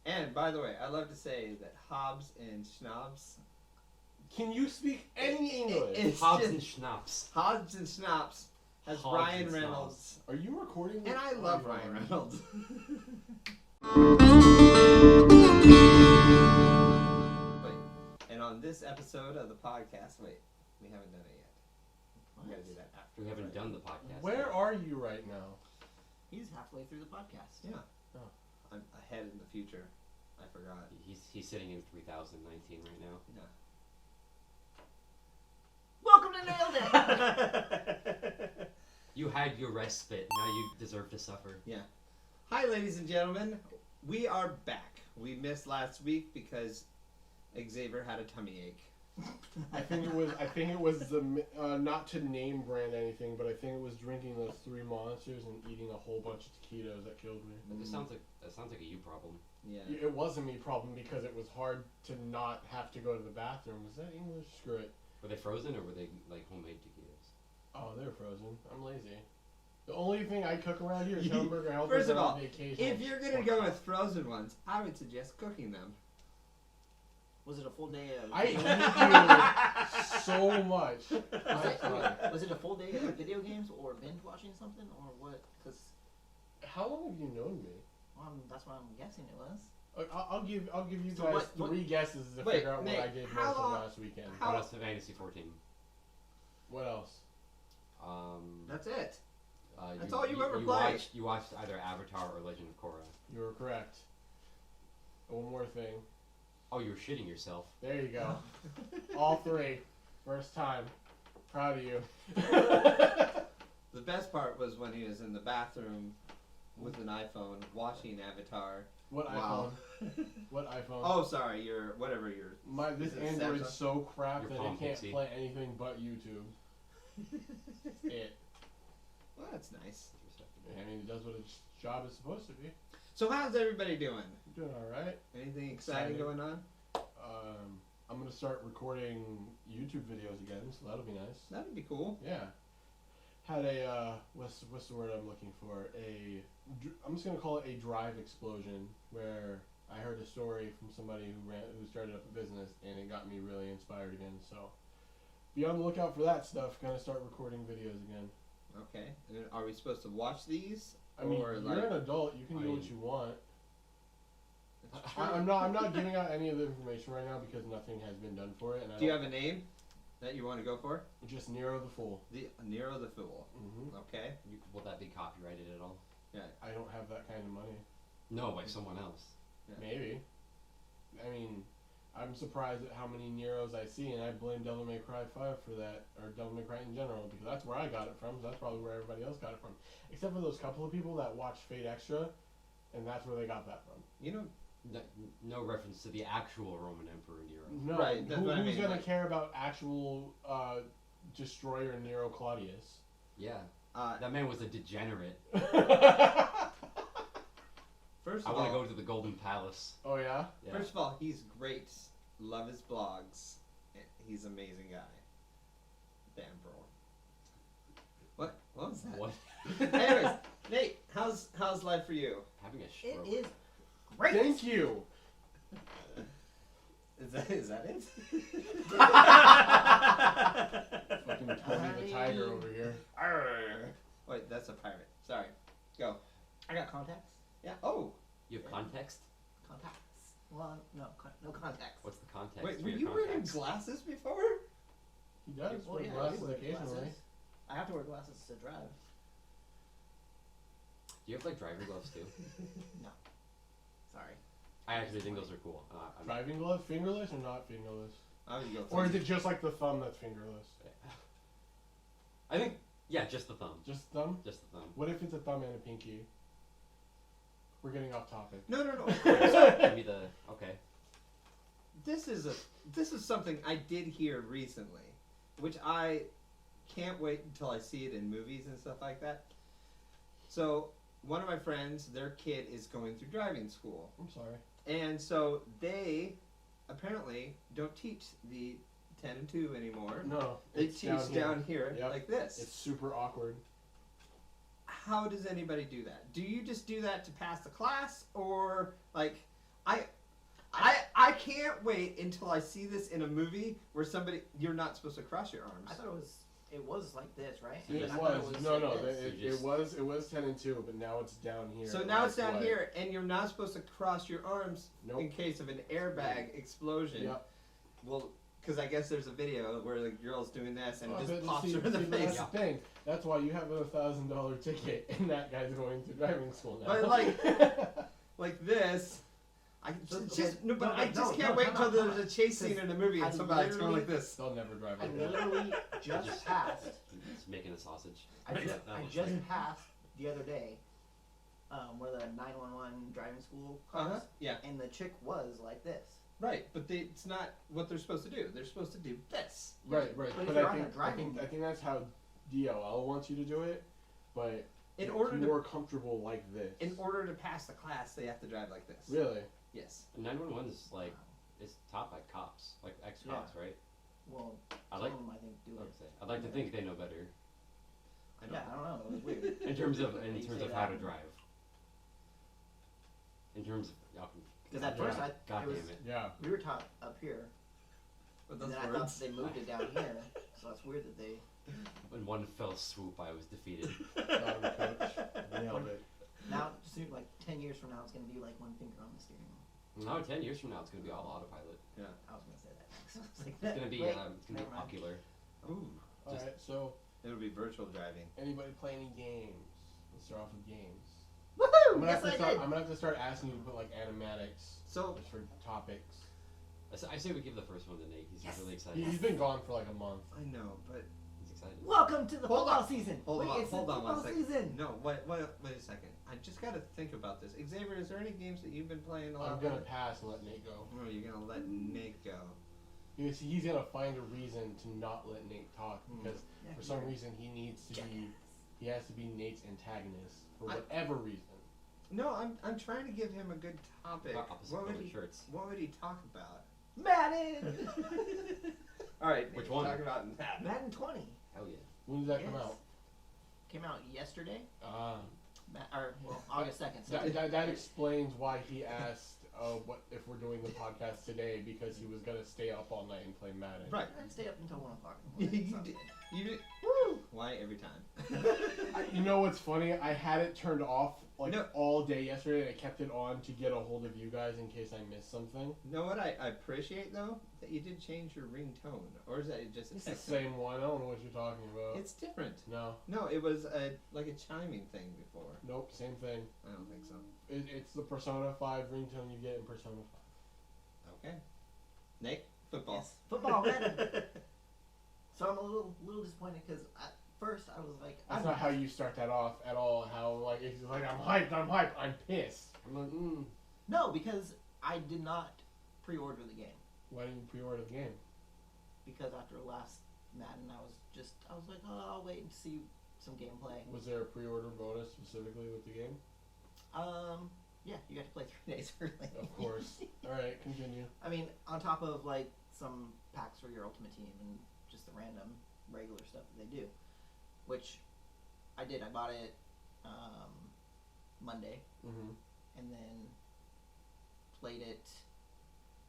And, by the way, I love to say that Hobbs and Schnapps... Can you speak any English? Hobbs and Schnapps. Hobbs and Schnapps has Hobbs Ryan and Reynolds. Are you recording this? And I love Ryan Reynolds. Wait, and on this episode of the podcast, wait, we haven't done it yet. We gotta do that after. We haven't done the podcast. Where are you right now? He's halfway through the podcast. Yeah. Oh. I'm ahead in the future. I forgot. He's sitting in 3019 right now. Yeah. Welcome to Nailed It! You had your respite. Now you deserve to suffer. Yeah. Hi, ladies and gentlemen. We are back. We missed last week because Xavier had a tummy ache. I think it was the not to name brand anything, but I think it was drinking those 3 Monsters and eating a whole bunch of taquitos that killed me. That sounds like a you problem. Yeah. It was a me problem because it was hard to not have to go to the bathroom. Was that English? Screw it. Were they frozen or were they like homemade taquitos? Oh, they're frozen. I'm lazy. The only thing I cook around here is hamburger helper. First of all, on vacation. if you're gonna go with frozen ones, I would suggest cooking them. Was it a full day of... I hate you so much. Was it a full day of video games or binge watching something or what? Because How long have you known me? that's what I'm guessing it was. I'll give you So guys what- 3 guesses to Wait, figure out Nate, what I did how most of long- last weekend. how- What else? Fantasy 14. What else? That's it. That's You- all you ever played. You watched either Avatar or Legend of Korra. You were correct. One more thing. Oh, you were shitting yourself. There you go. All 3. First time. Proud of you. The best part was when he was in the bathroom with an iPhone watching Avatar. What Wow. iPhone? What iPhone? Oh, sorry, whatever your... This is it Android's Samsung? so crap Your that Palm it can't Pixie. play anything but YouTube. Well, that's nice. I mean, it does what its job is supposed to be. So how's everybody doing? Doing alright. Anything exciting Excited. going on? I'm gonna start recording YouTube videos again, so that'll be nice. That'd be cool. Yeah. Had a, what's the word I'm looking for? I'm just gonna call it a drive explosion, where I heard a story from somebody who started up a business, and it got me really inspired again, so be on the lookout for that stuff. Gonna start recording videos again. Okay. And are we supposed to watch these? I mean, Or, you're like- an adult, you can I do what mean- you want. It's true. I'm not giving out any of the information right now because nothing has been done for it. And Do you have a name that you want to go for? just Nero the Fool? The Nero the Fool. Hmm. Okay. Will that be copyrighted at all? I don't have that kind of money. No, by someone else. Yeah. Maybe. I mean, I'm surprised at how many Neros I see, and I blame Devil May Cry 5 for that, or Devil May Cry in general, because that's where I got it from, so that's probably where everybody else got it from. Except for those couple of people that watch Fate Extra, and that's where they got that from. You know, No reference to the actual Roman Emperor Nero. No, Right, that's what I who's mean, gonna like- care about actual destroyer Nero Claudius? Yeah, that man was a degenerate. first I of want to all, go to the Golden Palace. Oh yeah? Yeah. first of all, he's great. Love his blogs. He's an amazing guy. The Emperor. What? What was that? What? Anyways, Nate, how's life for you? Having a It stroke. is great. Thank you. Is that it? Fucking Tony the Tiger over here. Arr. Wait, that's a pirate. Sorry. Go. I got contacts. Yeah. Oh. You have context? Contacts. Well, no contacts. What's the context Wait, for were your you wearing contacts? glasses before? He does Well, wear yeah, I glasses do wear occasionally. glasses. I have to wear glasses to drive. Do you have like driver gloves too? No. Sorry. I actually think those are cool. Driving glove, fingerless or not fingerless? I would go. Or is it just like the thumb that's fingerless? I think, yeah, just the thumb. Just thumb? Just the thumb. What if it's a thumb and a pinky? We're getting off topic. No. Give me the, okay. This is something I did hear recently, which I can't wait until I see it in movies and stuff like that. So one of my friends, their kid is going through driving school, I'm sorry. and so they apparently don't teach the 10 and 2 anymore. No, They it's teach down here Yep. like this. It's super awkward. How does anybody do that? Do you just do that to pass the class, or like I can't wait until I see this in a movie where you're not supposed to cross your arms. I thought it was like this, right? Yeah, It I thought was. like No. this. It was 10 and 2, but now it's down here. So now it's down like- here, and you're not supposed to cross your arms Nope. in case of an airbag explosion. Yep. Well, because I guess there's a video where the girl's doing this and Oh, it but just pops see, her in the see, but face. That's the thing. That's why you have a $1,000 ticket, and that guy's going to driving school now. But like this, I So, just okay, no, but no, I no, just no, can't wait time until out, there's time a out. chase scene in a movie and I somebody's going like literally- this. They'll never drive I like that. literally just passed. He's making a sausage. I Right, just, that I looks just like- passed the other day, where the 911 driving school cars, Uh-huh. Yeah. and the chick was like this. Right, but it's not what they're supposed to do. They're supposed to do this. Right. But if But you're I on a think, driving- I think that's how DLL wants you to do it, but In it's order to more comfortable like this. in order to pass the class, they have to drive like this. Really? Yes. 911 is like it's taught by cops, like ex-cops, right? Well, I some like. of them I think do it. I'd like to think they know better I don't Yeah, I don't know. It was weird. in terms of You say how that. to drive. In terms of Because at first God it was, damn it. Yeah. we were taught up here, With and those then I thought words. they moved it down here. So it's weird that they. In one fell swoop, I was defeated. Got him, coach. Nailed it. Now, soon, like 10 years from now, it's gonna be like one finger on the steering wheel. No, 10 years from now, it's gonna be all autopilot. I was gonna say that. So I was like, It's gonna be wait, it's gonna be never mind. ocular. Ooh. Just- Alright, so It'll be virtual driving. anybody play any games? Let's start off with games. Woohoo! I'm gonna, Yes, I did. I'm gonna have to start asking you to put like animatics So just for topics. I say we give the first one to Nate. He's Yes. really excited. He's been gone for like a month. I know, but He's excited. Welcome to the Hold football on. season. hold Wait, on, it's hold the on one football second. season. No, wait a second. I just got to think about this. Xavier, is there any games that you've been playing a lot? I'm gonna pass and let Nate go. Oh, you're gonna let Nate go. He's gonna find a reason to not let Nate talk because Yeah, for some you're- reason he has to be Nate's antagonist for I- whatever reason. No, I'm trying to give him a good topic. About opposite What would colored he? shirts. What would he talk about? Madden. All right, Which Nate, one? Talk about Madden. Madden 20 Hell yeah. When did that come Yes. out? came out yesterday. Ah, August 2nd. So that explains why he asked what if we're doing the podcast today because he was gonna stay up all night and play Madden. Right. I'd stay up until 1 o'clock. You did. You did. Woo! Why every time? You know what's funny? I had it turned off like No. all day yesterday, and I kept it on to get a hold of you guys in case I missed something. You know what I appreciate though? That you did change your ringtone, or is that just a It's the text? same one. I don't know what you're talking about. It's different. No, No, it was like a chiming thing before. nope, same thing. I don't think so. It's the Persona 5 ringtone you get in Persona 5. Okay. Nate, football. Yes, football, Madden. So I'm a little disappointed because at first I was like, That's not how you start that off at all. How like it's like I'm hyped, I'm pissed. I'm like, No, because I did not pre-order the game why didn't you pre-order the game? because after last Madden I was like, oh, I'll wait and see some gameplay. Was there a pre-order bonus specifically with the game? Yeah, you got to play 3 days early. Of course. All right, continue. I mean, on top of like some packs for your ultimate team and just the random regular stuff that they do, which I did. I bought it Monday Mm-hmm. and then played it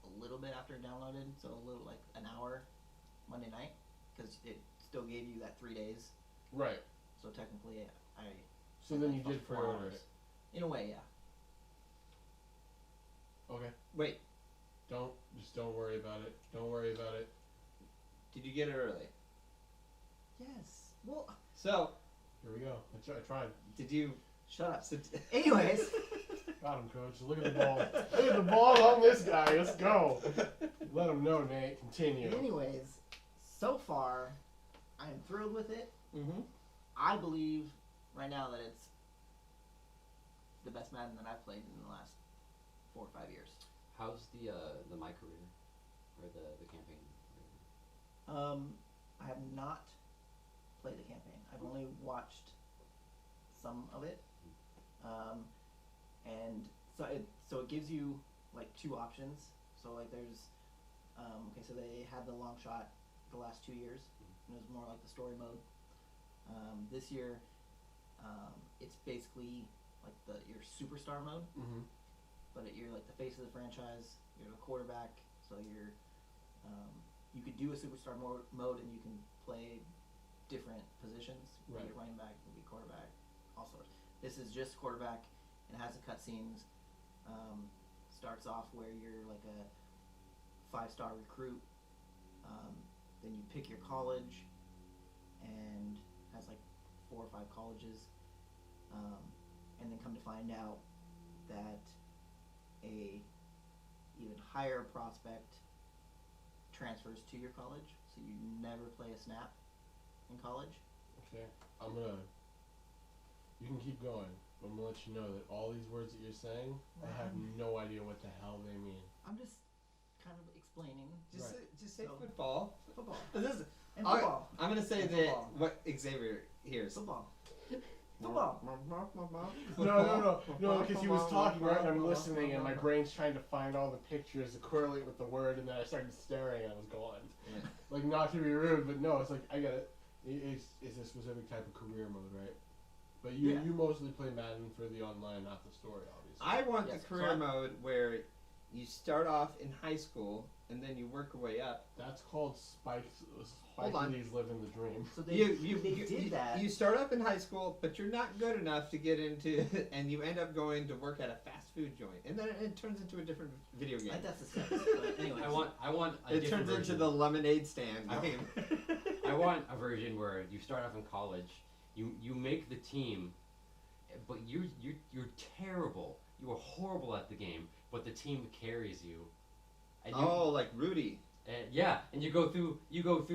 a little bit after it downloaded, so a little like an hour Monday night because it still gave you that 3 days. Right. So technically, I So then you about did 4 pre-order hours. it. In a way, yeah. Okay. Wait, Don't worry about it. Don't worry about it. did you get it early? Yes. Well, So, Here we go. I tried. did you? shut up. Sit Anyways, Got him, coach. Look at the ball. Look at the ball on this guy. Let's go. Let him know, Nate. Continue. anyways, so far, I am thrilled with it. Mm-hmm. I believe right now that it's the best Madden that I've played in the last 4 or 5 years. How's the my career or the campaign? I have not played the campaign. I've only watched some of it, and so it gives you like 2 options. So like there's so they had the long shot the last 2 years, and it was more like the story mode. This year, it's basically like your superstar mode. Mm-hmm. But you're like the face of the franchise. You're the quarterback. So you could do a superstar mode, and you can play different positions. You Right. can be running back, you can be quarterback, all sorts. This is just quarterback, and it has the cutscenes. Starts off where you're like a 5-star recruit. Then you pick your college, and has like 4 or 5 colleges. And then come to find out that a even higher prospect transfers to your college, so you never play a snap in college. Okay, you can keep going, but I'm gonna let you know that all these words that you're saying, I have no idea what the hell they mean. I'm just kind of explaining. Just say So- football. Football. This is, And football. I'm gonna say And that football. what Xavier hears. Football. Football. No, because he was talking, right, and I'm listening, and my brain's trying to find all the pictures to correlate with the word, and then I started staring, and I was gone. Yeah. Like, not to be rude, but no, it's like, I get it. It's a specific type of career mode, right? But you Yeah. you mostly play Madden for the online, not the story, obviously. I want Yes, the career mode where you start off in high school and then you work your way up. That's called Spike's. Hold on. Spike Lee's living the dream. So they You did that. You start up in high school, but you're not good enough to get into, and you end up going to work at a fast food joint, and then it turns into a different video game. Like, that's the steps. But anyways. I want a It different turns into version. the lemonade stand I- game. I want a version where you start off in college, you make the team, but you're terrible. You are horrible at the game, but the team carries you. And you Oh, like Rudy. yeah, and you go through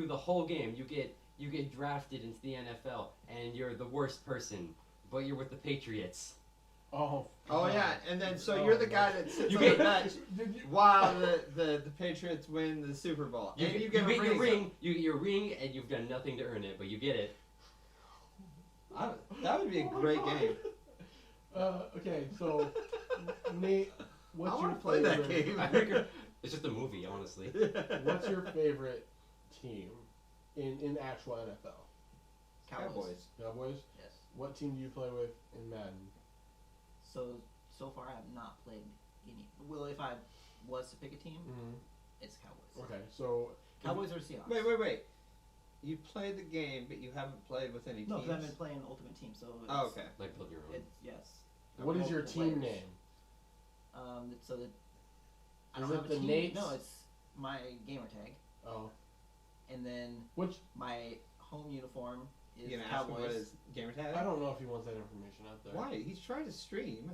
the whole game. You get drafted into the NFL, and you're the worst person, but you're with the Patriots. Oh. Oh God. yeah, and then so Oh, you're the my guy God. that sits You on get- the bench Did you- while the Patriots win the Super Bowl, and you get a your ring. ring. You get your ring, and you've done nothing to earn it, but you get it. That would be a great game. Okay, so Nate, what's I your want to play that favorite? game. I think it's just a movie, honestly. What's your favorite team in actual NFL? Cowboys. Cowboys. Yes. What team do you play with in Madden? So far I have not played any. Well, if I was to pick a team, Mm-hmm. it's Cowboys. Okay, so Cowboys or Seahawks. Wait. You played the game, but you haven't played with any No, teams. because I've been playing Ultimate Team, so it's, Oh, okay. Like build your own. It's yes. what is your multiple team players. name? So that I Is don't it have a the team. Nates? No, it's my gamer tag, Oh, and then which my home uniform is You gonna ask him Cowboys. what his gamer tag? I don't know if he wants that information out there. Why? He's trying to stream.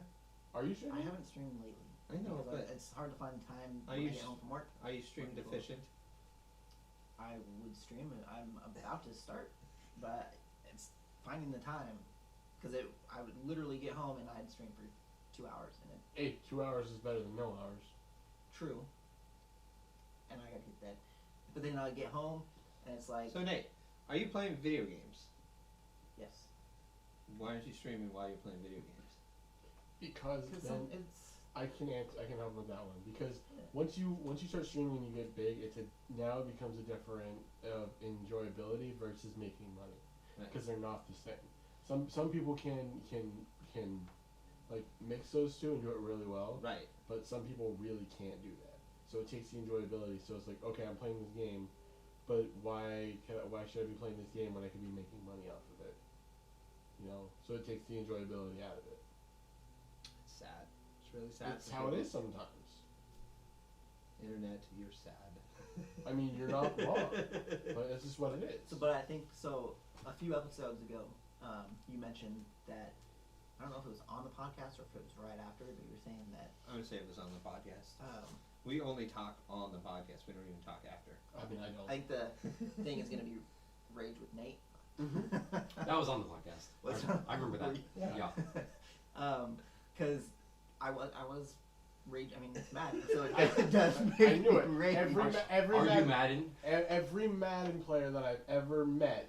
Are you sure? I haven't streamed lately. I know, because but it's hard to find time Are when you I get s- home from work. are you stream Wonderful. deficient? I would stream it. I'm about to start, but it's finding the time because I would literally get home and I'd stream for 2 hours and it Hey, 2 hours is better than no hours. true. And I gotta get that, but then I get home and it's like So Nate, are you playing video games? yes, Why aren't you streaming while you're playing video games? Because because then it's I can help with that one. Because Yeah. once you start streaming and you get big, now it becomes a different enjoyability versus making money. Right. Because they're not the same. Some people can like mix those two and do it really well, Right. but some people really can't do that. So it takes the enjoyability. So it's like, okay, I'm playing this game, but why should I be playing this game when I could be making money off of it? You know, so it takes the enjoyability out of it. It's sad. It's really sad. It's how it is sometimes. Internet, you're sad. I mean, you're not wrong, but it's just what it is. so. But I think so. A few episodes ago, you mentioned that I don't know if it was on the podcast or if it was right after, but you were saying that I'm gonna say it was on the podcast. We only talk on the podcast. We don't even talk after. I mean, I I don't. think the thing is gonna be Rage with Nate. That was on the podcast. Was- I remember that. Yeah. Yeah. Because I was rage. I mean, it's Madden, so it does I make knew me it. rage. Are you Madden? Every Madden player that I've ever met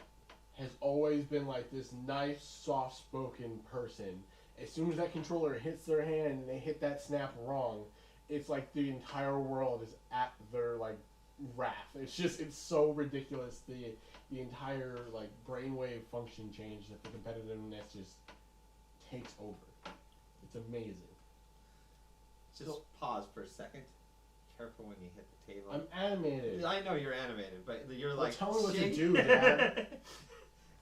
has always been like this nice, soft-spoken person. As soon as that controller hits their hand and they hit that snap wrong, it's like the entire world is at their like wrath. It's so ridiculous. The entire like brainwave function change that the competitiveness just takes over. It's amazing. Just pause for a second. careful when you hit the table. I'm animated. I know you're animated, but you're Well, like. tell me what to shaking. do, Dad.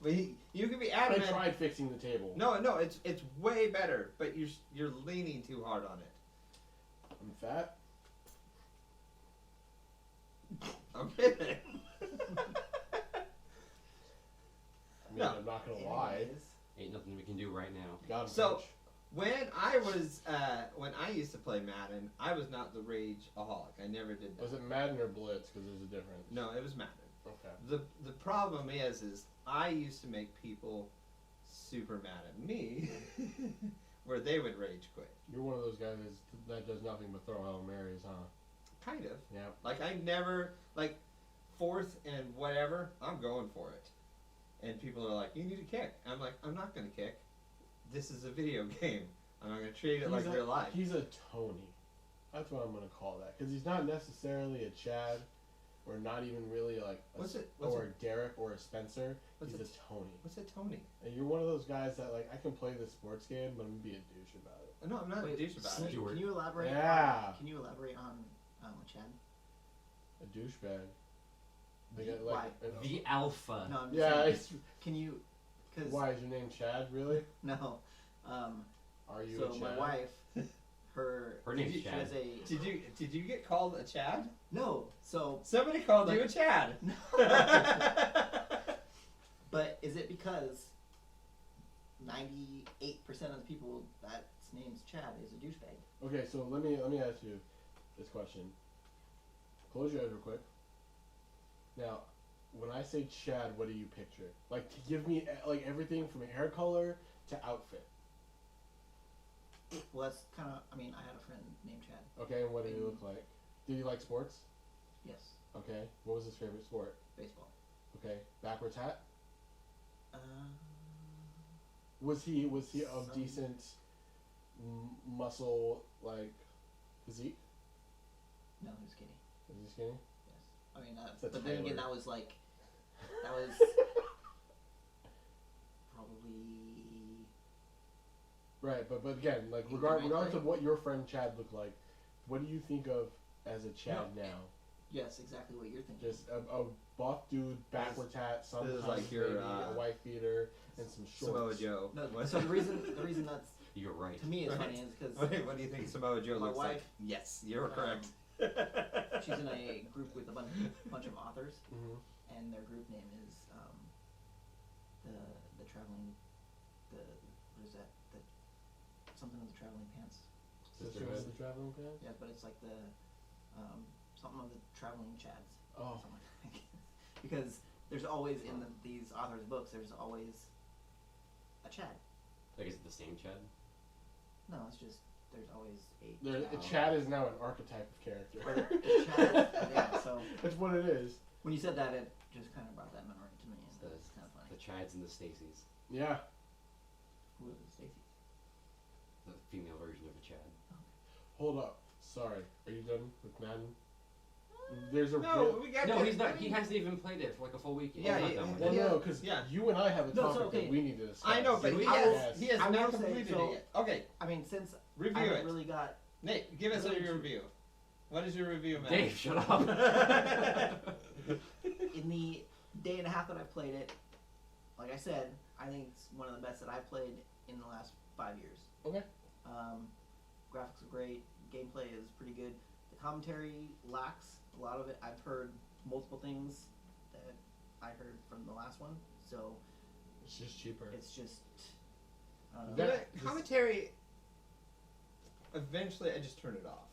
But you can be I animated. tried fixing the table. No, it's way better, but you're leaning too hard on it. I'm fat. I'm kidding. I mean, No. I'm not gonna lie. Anyways, Ain't nothing we can do right now. Got him, So- coach. When I used to play Madden, I was not the rageaholic. I never did that. Was it Madden or Blitz? Because there's a difference. No, it was Madden. Okay. The problem is I used to make people super mad at me, where they would rage quit. You're one of those guys that does nothing but throw Hail Marys, huh? Kind of. Yeah. Like I never like fourth and whatever. I'm going for it, and people are like, "You need to kick." I'm like, "I'm not gonna kick. This is a video game. I'm not gonna treat it like real life." He's a Tony. That's what I'm gonna call that. Because he's not necessarily a Chad, or not even really like a What's it? or a Derek or a Spencer. What's He's it? a Tony. What's a Tony? And you're one of those guys that like I can play this sports game, but I'm gonna be a douche about it. No, I'm not wait, a douche about it. Stuart. Can you elaborate? Yeah. Can you elaborate on Chad? A douchebag. Why? The alpha. No, I'm just Yeah. saying, It's, can you? Cause why is your name Chad? Really? no. Are you So a Chad? my wife, her name's she Chad. has a Did you get called a Chad? no. So, Somebody called you a Chad. but is it because 98% of the people that's name's Chad is a douchebag? Okay, so let me ask you this question. Close your eyes real quick. Now, when I say Chad, what do you picture? Like, give me like everything from hair color to outfit. Well, that's kind of. I mean, I had a friend named Chad. Okay, and what did he look like? Did he like sports? Yes, Okay, what was his favorite sport? baseball. Okay, backwards hat. Uh, Was he of Some- decent muscle like physique? no, he was skinny. Was he skinny? Yes, I mean, That's but then again, Taylor. that was probably. Right, but again, like He regardless might of what your friend Chad looked like, what do you think of as a Chad now? Yes, exactly what you're thinking. Just a buff dude, backwards hat, sometimes like your, maybe a white beater and some Samoa shorts. Joe. No, What? so the reason that's You're right. to me is Right. funny is because What do you think Samoa Joe My looks wife, like? Yes, you're correct. she's in a group with a bunch of authors, Mm-hmm. and their group name is the traveling what is that something with the traveling pants. Sisterhood of the Traveling Pants? Yeah, but it's like the something of the traveling chads. Oh, Something like that. Because there's always in these authors' books, there's always a chad. Like, is it the same Chad? No, it's just there's always a Chad is now an archetype of character. Or the chad. Yeah, so That's what it is. when you said that, it just kind of brought that memory to me. It's And the, it's kind of funny. the Chads and the Stacys. Yeah. Who is Stacy? The female version of a Chad. Hold up. Sorry. Are you done with Madden? There's a No, we got. No, he's not. He hasn't even played it for like a full week. Yeah, He's he- not done with Well, it. Yeah. no, because Yeah. you and I have a No, topic so, okay. that we need to discuss. I know, but Do he we? has, he has I not will say, completed so- it yet. Okay, I mean, since I review haven't it. really got Nate, give us Really? your review. What is your review, man? Dave, shut up. in the day and a half that I've played it, like I said, I think it's one of the best that I've played in the last 5 years. Okay. Graphics are great. Gameplay is pretty good. The commentary lacks a lot of it. I've heard multiple things that I heard from the last one, so It's just cheaper. it's just. That- The commentary. Eventually, I just turned it off.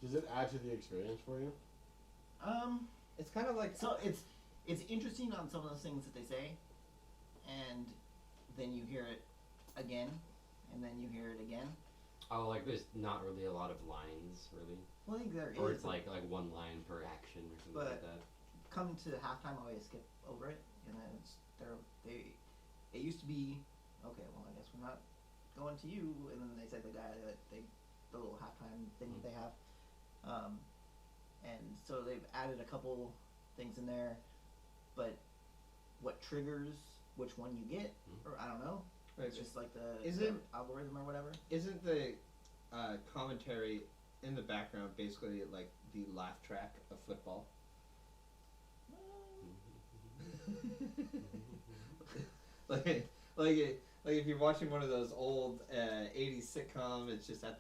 Does it add to the experience for you? It's kind of like So it's interesting on some of those things that they say, and then you hear it again, and then you hear it again. Oh, like there's not really a lot of lines, really, Well, I think there or is, it's like one line per action or something But- like that. come to halftime, I always skip over it, and then it used to be, okay, well, I guess we're not going to you, and then they said the guy that the little halftime thing that they have, and so they've added a couple things in there, but what triggers which one you get, or I don't know, it's just like the Isn't- algorithm or whatever. isn't the commentary in the background basically like the laugh track of football? like if you're watching one of those old 80s sitcom, it's just it's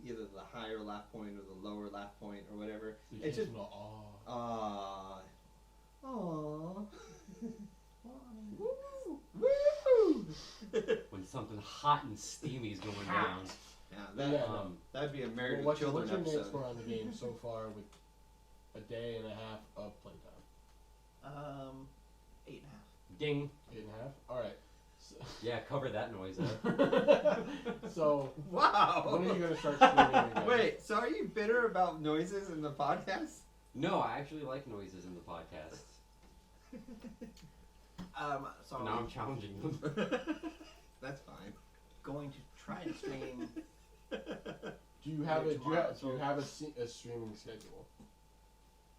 either the higher laugh point or the lower laugh point or whatever. It's just aww. Woo! When something hot and steamy is going down. Yeah, that'd be a Married with What's Children your episode. name score on the game so far with a day and a half of playtime? 8.5. Ding. 8.5. All right. So, Yeah, cover that noise up. so Wow! when are you gonna start streaming again? Wait, so are you bitter about noises in the podcast? No, I actually like noises in the podcast. So But now I'm challenging them. That's fine. going to try and stream. Do you have a streaming schedule?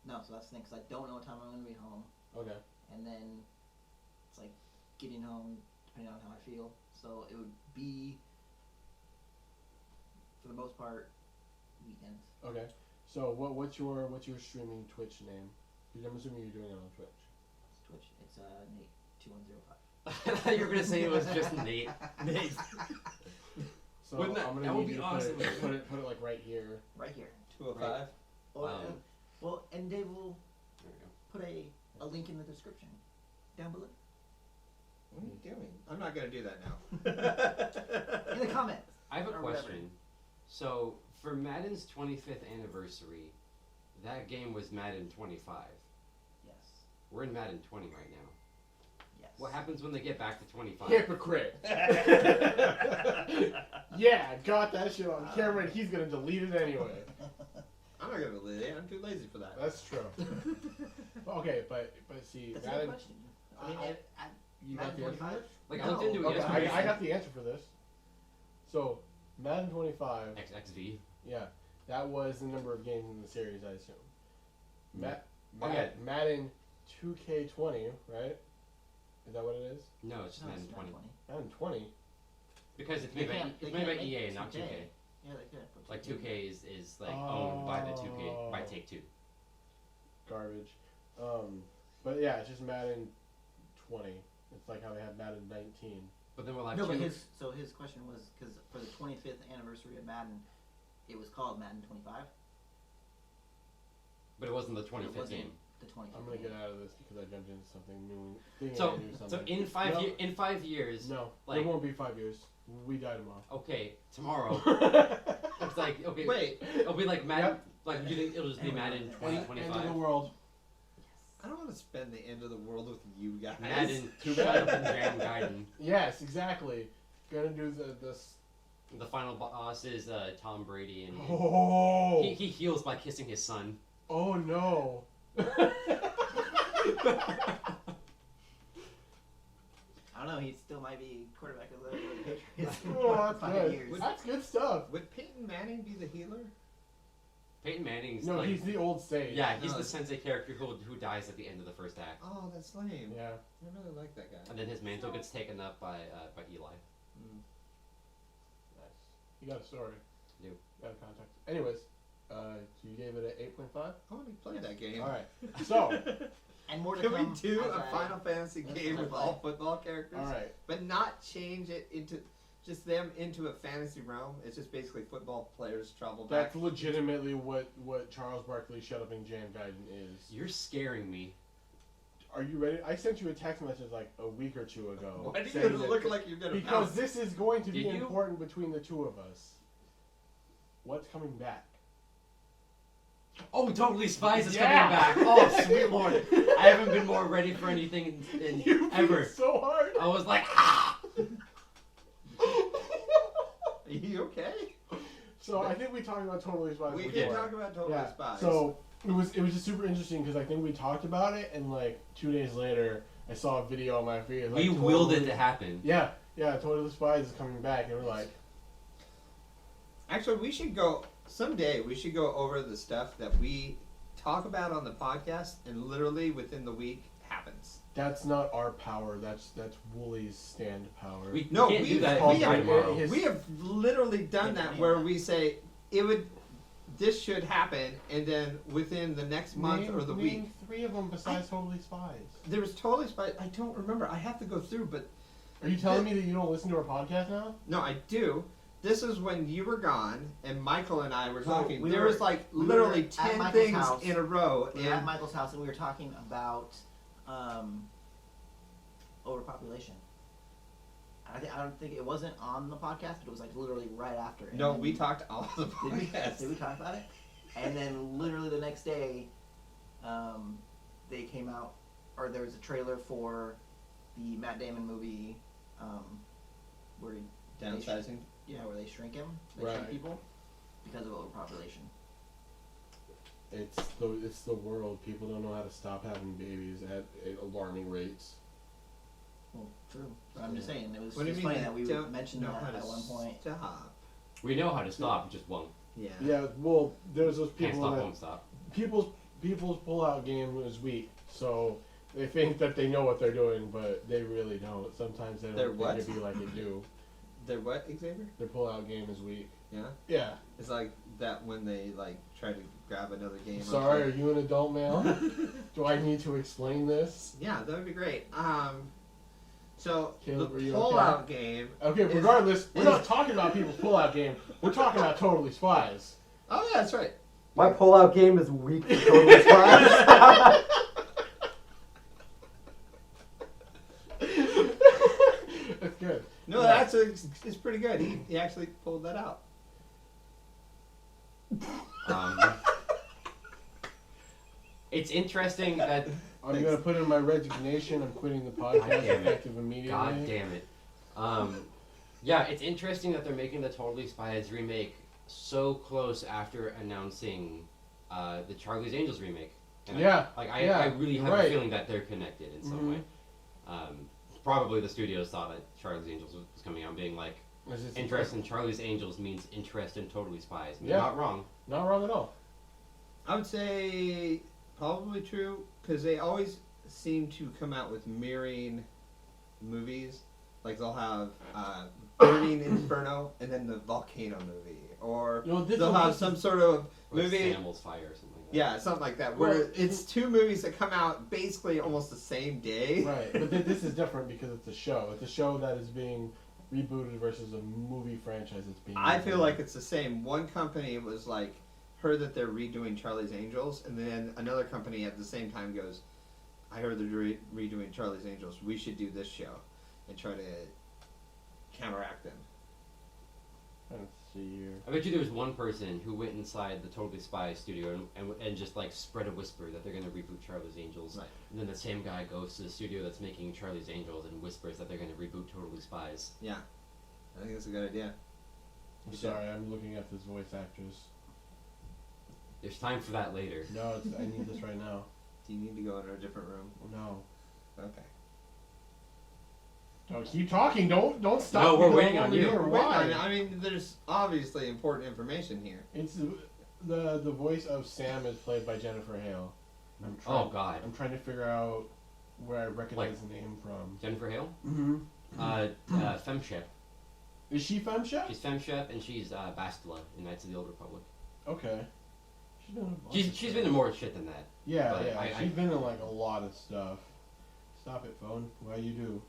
No, so that's the thing, 'cause I don't know what time I'm going to be home. Okay. And then it's like getting home depending on how I feel. So it would be, for the most part, weekends. Okay. So what's your streaming Twitch name? Because I'm assuming you're doing it on Twitch. It's Twitch. It's Nate2105. I thought you were gonna say it was just Nate. Nate. So Wouldn't that- I'm gonna that would need be you to awesome. put it like right here. Right here. 205. Or, Wow. well, and Dave will There we go. put a link in the description down below. What are you doing? I'm not gonna do that now. In the comments. I have a Or whatever. question. So for Madden's 25th anniversary, that game was Madden 25. Yes. We're in Madden 20 right now. Yes. What happens when they get back to 25? Hypocrite. Yeah, got that shit on camera, and he's gonna delete it anyway. I'm not gonna delete it. I'm too lazy for that. That's true. Okay, but see, That's a good Madden, question. I mean, you got the answer for this? Like I No. looked into it Okay, yesterday. I got the answer for this. So, Madden 25, XXV. yeah, that was the number of games in the series, I assume. Oh, yeah. Madden 2K20, right? Is that what it is? No, it's just no, Madden it's 20. not 20. Madden 20. Because it's They made by, can't- it's they made by can't EA, make not 2K. 2K. Yeah, they could. But Like 2K is like owned by the 2K by Oh. Take Two. Garbage. But yeah, it's just Madden 20. It's like how they have Madden 19. But then we'll have no, two. but his question was because for the 25th anniversary of Madden, it was called Madden 25. But it wasn't the It 25th wasn't game. the 25th. I'm gonna game. get out of this because I jumped into something new. Thinking So I knew so something. in five No. in 5 years. No, like- it won't be 5 years. We die tomorrow. Okay, tomorrow. It's like okay. Wait, It'll be like Madden. Yep. Like you think it'll just be Madden End of 2025. the world. I don't want to spend the end of the world with you guys. Madden. Too Shut bad. up and Jam Gaiden. Yes, exactly. Gonna do this. The final boss is Tom Brady, and Oh. he heals by kissing his son. Oh no. I don't know. He still might be quarterback of the Patriots in Oh, that's 5 good. years. That's good stuff. Would Peyton Manning be the healer? Peyton Manning's No, like he's the old sage. yeah, he's No. the sensei character who dies at the end of the first act, Oh, that's lame. Yeah. I really like that guy. and then his mantle gets taken up by Eli. Mm. Nice. You got a story. Do. Got a context. Anyways, so you gave it an 8.5. I want to play that game. All right. So, And more to Can come. we do as a I- Final Fantasy Let's game play. with all football characters? all right. But not change it into just them into a fantasy realm. It's just basically football players travel back. That's legitimately what Charles Barkley Shut Up and Jam Gaiden is. You're scaring me. Are you ready? I sent you a text message like a week or two ago. Why do saying you that- look like you're gonna Because bounce? this is going to be Did you? important between the two of us. What's coming back? Oh, Totally Spies is Yeah! coming back. Oh, sweet lord! I haven't been more ready for anything in You beat ever. it so hard. I was like, ah! Are you okay? So I think we talked about Totally Spies We before. did talk about Totally Yeah. Spies. So it was just super interesting because I think we talked about it, and like 2 days later, I saw a video on my feed. Like, We willed it to happen. Yeah, Totally Spies is coming back, and we're like, Actually, we should go someday. We should go over the stuff that we talk about on the podcast, and literally within the week happens. that's not our power. That's Woolie's stand power. We No, can't do we- that we by have- tomorrow. his- We have literally done that where we say it would this should happen, and then within the next month or the week, Name 3 of them besides Totally Spies. there was Totally Spies. I don't remember. I have to go through, but Are you telling me that you don't listen to our podcast now? no, I do. This is when you were gone, and Michael and I were So talking. we there were- was like we literally were at 10 Michael's things house. in a row, We were at and Michael's house and we were talking about overpopulation. I don't think it wasn't on the podcast, but it was like literally right after. And no, then- we talked all the Did we, podcasts. did we talk about it? And then literally the next day, they came out, or there was a trailer for the Matt Damon movie, where he, Downsizing. where they shrink him, they Right. shrink people because of overpopulation. It's the world. People don't know how to stop having babies at alarming rates. Well, true. But I'm just saying, it was What do you just mean funny they that we don't mentioned know that how at to one point. Stop. We know how to stop, just won't. Yeah. Yeah, well, there's those Can't people stop, that won't stop. people's pull-out game is weak, so they think that they know what they're doing, but they really don't. Sometimes they Their don't what? think it be like they do. Their what, Xavier? Their pull-out game is weak. Yeah. Yeah. It's like that when they like try to grab another game. on Sorry, are play. you an adult male? Do I need to explain this? Yeah, that would be great. So Caleb, are the you pull-out game. Okay, is- regardless, we're is- not talking about people's pull-out game. We're talking about Totally Spies. Oh yeah, that's right. My pull-out game is weak for Totally Spies. That's good. No, Yeah. it's pretty good. He actually pulled that out. It's interesting that. I'm gonna put in my resignation. I'm quitting the podcast damn it. effective immediately. God damn it. Yeah, it's interesting that they're making the Totally Spies remake so close after announcing the Charlie's Angels remake. And Yeah, I really have right. a feeling that they're connected in some Mhm. way. Probably the studios saw that Charlie's Angels was coming out, being like, This is- interest in Charlie's Angels means interest in Totally Spies. And Yeah. they're not wrong. Not wrong at all. I would say probably true because they always seem to come out with mirroring movies. Like they'll have Burning Inferno and then the volcano movie, or You know, this they'll one- have some sort of Like movie. Samuel's Fire or something like that. Yeah, something like that. Well, Where it's two movies that come out basically almost the same day. Right, but this is different because it's a show. It's a show that is being rebooted versus a movie franchise that's being. I feel rebooted. like it's the same. One company was like heard that they're redoing Charlie's Angels, and then another company at the same time goes, "I heard they're redoing Charlie's Angels. We should do this show and try to counteract them." Let's see here. I bet you there was one person who went inside the Totally Spies studio and just like spread a whisper that they're going to reboot Charlie's Angels. Right. And then the same guy goes to the studio that's making Charlie's Angels and whispers that they're going to reboot Totally Spies. Yeah, I think that's a good idea. I'm sorry, I'm looking at this voice actress. There's time for that later. No, I need this right now. Do you need to go in a different room? No. Okay. Don't keep talking. Don't stop. No, we're me waiting over on you. here. Wait, Why? I mean, there's obviously important information here. It's the voice of Sam is played by Jennifer Hale. Oh, God. I'm trying to figure out where I recognize Like- the name from. Jennifer Hale? Mm-hmm. Femme Chef. Is she Femme Chef? She's Femme Chef and she's Bastila in Knights of the Old Republic. Okay. She's been in a bunch of She's stuff. been in more shit than that. Yeah, but yeah. I- She's been in like a lot of stuff. Stop it, phone. Why you do?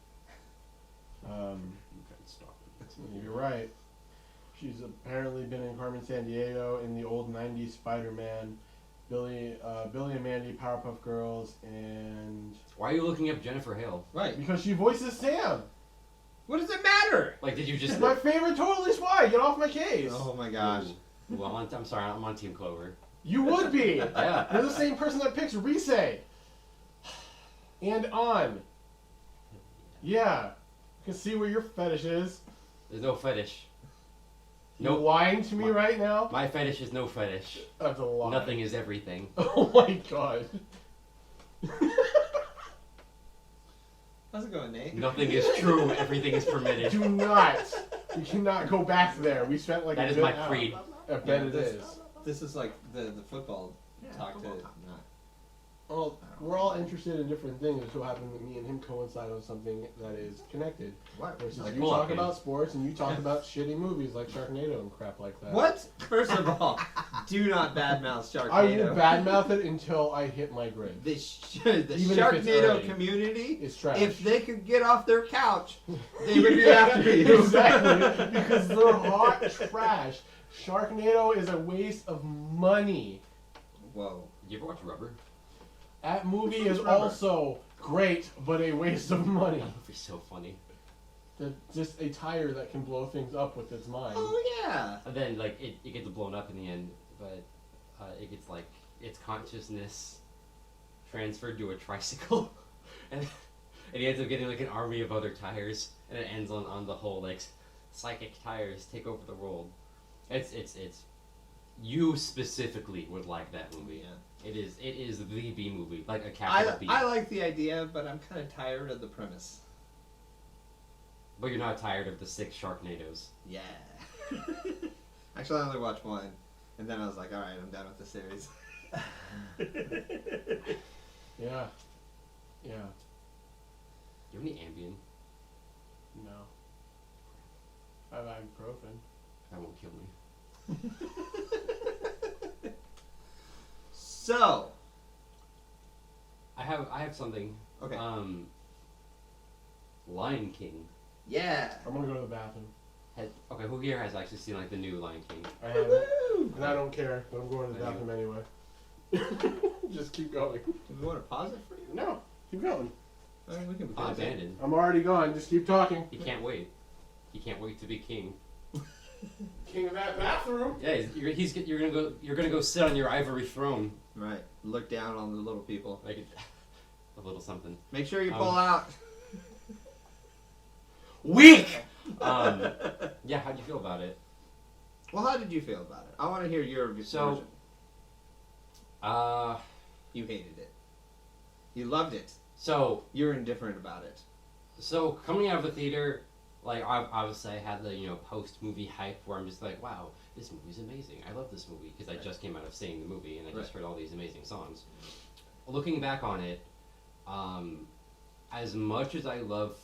I'm trying to stop it. You're right. She's apparently been in Carmen Sandiego in the old '90s Spider-Man, Billy and Mandy, Powerpuff Girls, and Why are you looking up Jennifer Hale? Right. because she voices Sam. What does it matter? Like, did you It's just... my favorite Totally Spy. Get off my case. Oh my gosh. Ooh. Well, I'm sorry, I'm on Team Clover. You would be. Yeah. You're the same person that picks Rise. And on. Yeah. You can see where your fetish is. There's no fetish. You're Nope. lying to me right now? My fetish is no fetish. That's a lie. Nothing is everything. Oh my god. How's it going, Nate? Nothing is true. Everything is permitted. Do not. You cannot go back there. We spent like That a is bit my out. creed. I bet Yeah, it this- is. This is like the football Yeah, talk football to talk. not. Well, we're all interested in different things. It so happened that me and him coincide on something that is connected. What? Versus Like you co-op talk games. about sports and you talk about shitty movies like Sharknado and crap like that. What? First of all, do not badmouth Sharknado. I will badmouth it until I hit my grade. The Even if it's Sharknado early. community, It's trash. if they could get off their couch, they would be after you. Exactly, because they're hot trash. Sharknado is a waste of money. Whoa. You ever watch Rubber? That movie Which one's is Rubber? also great, but a waste of money. That movie's so funny. Just a tire that can blow things up with its mind. Oh yeah. And then like it gets blown up in the end, but it gets like its consciousness transferred to a tricycle, and he ends up getting like an army of other tires, and it ends on the whole like psychic tires take over the world. It's you specifically would like that movie. Yeah. It is the B movie, like a capital B. I like the idea, but I'm kind of tired of the premise. But you're not tired of the 6 Sharknadoes. Yeah. Actually, I only watched one, and then I was like, all right, I'm done with the series. Yeah. Yeah. Do you have any Ambien? No. I have ibuprofen. That won't kill me. So. I have something. Okay. Lion King. Yeah. I'm gonna go to the bathroom. Okay, who here has actually seen like the new Lion King? I haven't. Woo! And I don't care, but I'm going to the bathroom anyway. Just keep going. Do we want to pause it for you? No, keep going. I mean, we can On pause it. Abandoned. I'm already gone. Just keep talking. He can't wait. He can't wait to be king. King of that bathroom. Yeah, you're gonna go sit on your ivory throne, Right. Look down on the little people. like a little something. Make sure you pull out. Weak. Yeah, how'd you feel about it? Well, how did you feel about it? I want to hear your version. So- You hated it. You loved it. So You're indifferent about it. coming out of the theater, like obviously I had the post movie hype where I'm just like, wow, this movie's amazing. I love this movie because I just came out of seeing the movie and I just heard all these amazing songs. Looking back on it, as much as I love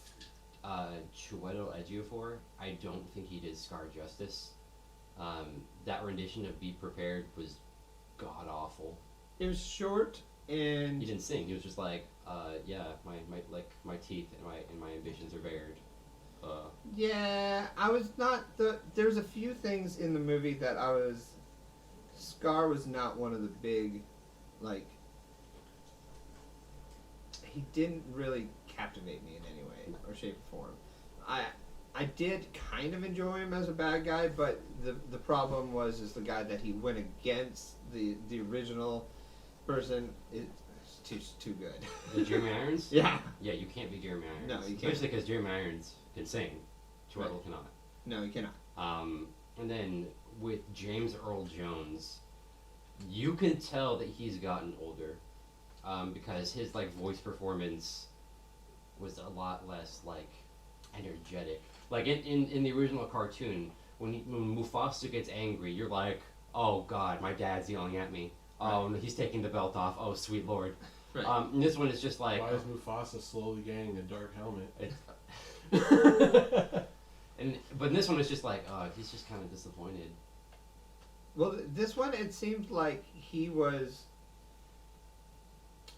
Chiwetel Ejiofor, I don't think he did Scar justice. That rendition of "Be Prepared" was god awful. It was short and He didn't sing. He was just like, yeah, my teeth and my ambitions are bared. yeah, I was not there's a few things in the movie that Scar was not one of the big, like, he didn't really captivate me in any way or shape or form. I did kind of enjoy him as a bad guy, but the problem is the guy that he went against, the original person, is too good. The Jeremy Irons? Yeah. Yeah, you can't be Jeremy Irons. No, you can't. Especially because Jeremy Irons can sing. Chiwetel cannot. No, you cannot. And then with James Earl Jones, you can tell that he's gotten older, because his like voice performance was a lot less like energetic. Like in the original cartoon, when Mufasa gets angry, you're like, oh god, my dad's yelling at me. Oh, and he's taking the belt off. Oh, sweet lord. Right. And this one is just like, Why is Mufasa slowly gaining a dark helmet? but in this one it's just like, he's just kind of disappointed. Well, this one, it seemed like he was,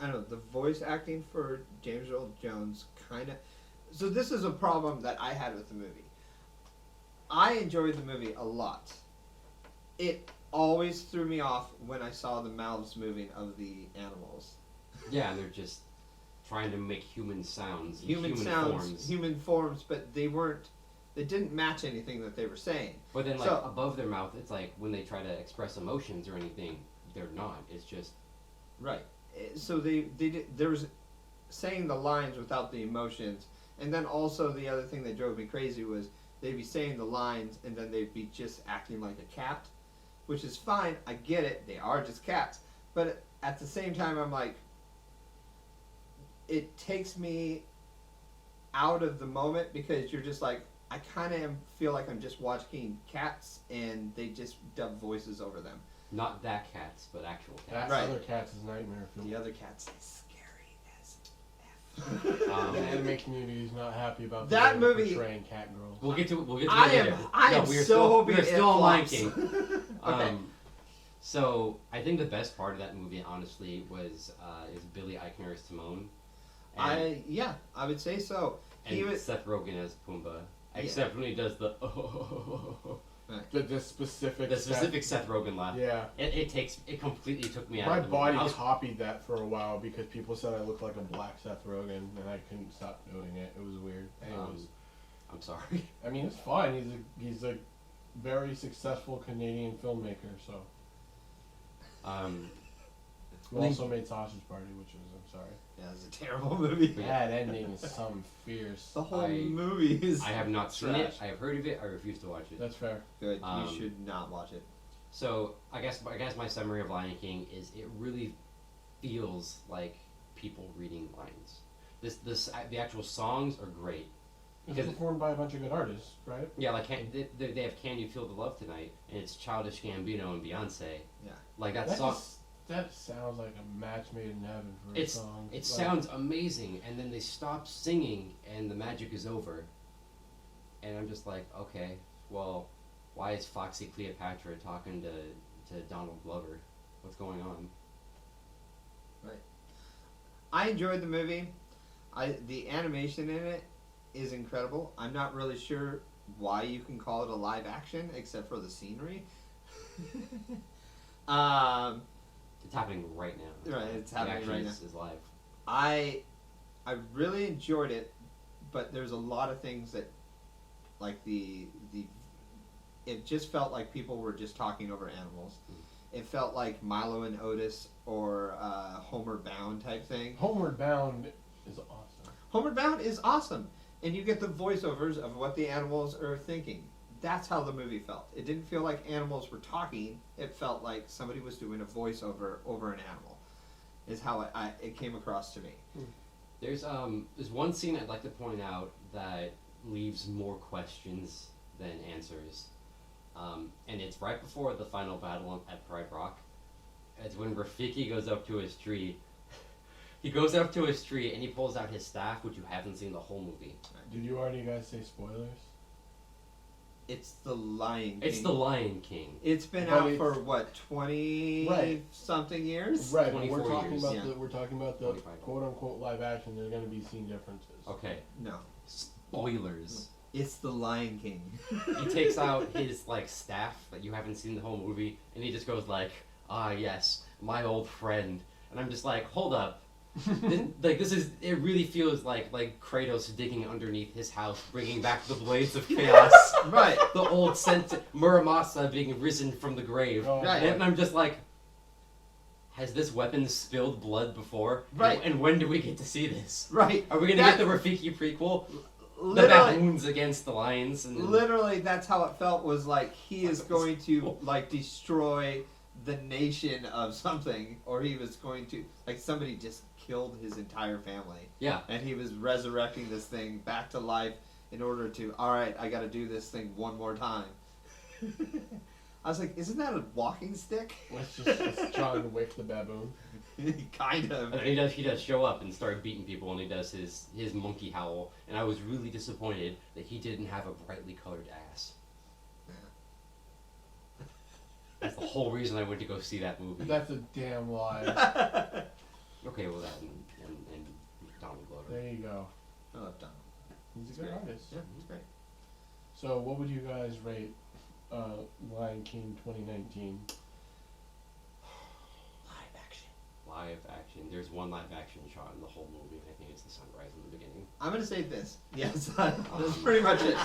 I don't know, the voice acting for James Earl Jones kind of. So this is a problem that I had with the movie. I enjoyed the movie a lot. It always threw me off when I saw the mouths moving of the animals. Yeah, and they're just trying to make human sounds, Human forms, but they didn't match anything that they were saying. But then, like, So- above their mouth, it's like when they try to express emotions or anything, they're not. It's just Right. So there was saying the lines without the emotions, and then also the other thing that drove me crazy was they'd be saying the lines and then they'd be just acting like a cat, which is fine. I get it. They are just cats, but at the same time, I'm like, it takes me out of the moment because you're just like, I kind of feel like I'm just watching cats and they just dub voices over them. Not that cats, but actual That cats. Right. other cat's nightmare film. The other cat's scary as Um, The anime community is not happy about That the movie- portraying cat girls. We'll get to it I later. am we're so hoping we're it still on Lion flops. King. Okay. So I think the best part of that movie, honestly, was is Billy Eichner's Timon. And, I would say so. and He was Seth Rogen as Pumbaa. Except when he does the The specific. the specific Seth Rogen laugh. Yeah. It completely took me out My of the movie. body I was- copied that for a while because people said I looked like a black Seth Rogen, and I couldn't stop doing it. It was weird. Anyways, I'm sorry. I mean, it's fine. He's a very successful Canadian filmmaker. So he Well, also made Sausage Party, which is I'm sorry. yeah, it's a terrible movie. That ending is some fierce. The whole I- movie is I have not seen it. trash. I have heard of it. I refuse to watch it. That's fair. Good. Um, You should not watch it. So I guess my summary of Lion King is it really feels like people reading lines. The actual songs are great. It's Because- performed by a bunch of good artists, right? Yeah, like they have "Can You Feel the Love Tonight" and it's Childish Gambino and Beyonce. Yeah. Like that song. That sounds like a match made in heaven for It's- a song. It Like, sounds amazing, and then they stop singing, and the magic is over. And I'm just like, okay, well, why is Foxy Cleopatra talking to Donald Glover? What's going on? I enjoyed the movie. The animation in it is incredible. I'm not really sure why you can call it a live action, except for the scenery. It's happening right now. Right, it's The happening action right is live. I really enjoyed it, but there's a lot of things that, like it just felt like people were just talking over animals. It felt like Milo and Otis or Homeward Bound type thing. Homeward Bound is awesome. Homeward Bound is awesome, and you get the voiceovers of what the animals are thinking. That's how the movie felt. It didn't feel like animals were talking. It felt like somebody was doing a voiceover over an animal. Is how it came across to me. There's one scene I'd like to point out that leaves more questions than answers, and it's right before the final battle at Pride Rock. It's when Rafiki goes up to his tree. He goes up to his tree and he pulls out his staff, which you haven't seen the whole movie. Did you already guys say spoilers? It's the Lion King. It's the Lion King. It's been But out it's- for what, 20 Right. something years? Right, but 24 years. we're talking about the 25. quote unquote live action. There's going to be scene differences. Okay, No, spoilers. it's the Lion King. He takes out his staff that you haven't seen the whole movie, and he just goes like, "Ah, yes, my old friend." And I'm just like, hold up. It really feels like Kratos digging underneath his house, bringing back the blades of chaos. Right. The old Muramasa being risen from the grave. Oh, Right. And I'm just like, has this weapon spilled blood before? Right. And when do we get to see this? Right. Are we gonna That- get the Rafiki prequel? The Literally, baboons against the lions? And literally, that's how it felt. Was like he is going to destroy the nation of something, or he was going to somebody just killed his entire family. Yeah. And he was resurrecting this thing back to life in order to. All right, I got to do this thing one more time. I was like, isn't that a walking stick? It's John Wick the baboon. Kind of. And he does show up and start beating people, and he does his monkey howl. And I was really disappointed that he didn't have a brightly colored ass. That's the whole reason I went to go see that movie. That's a damn lie. Okay, well that and Donald Glover. There you go. I love Donald. He's a It's good great. artist. Yeah, it's great. So, what would you guys rate Lion King 2019? Live action. Live action. There's one live action shot in the whole movie, and I think it's the sunrise in the beginning. I'm gonna say this. Yes, that's pretty much it.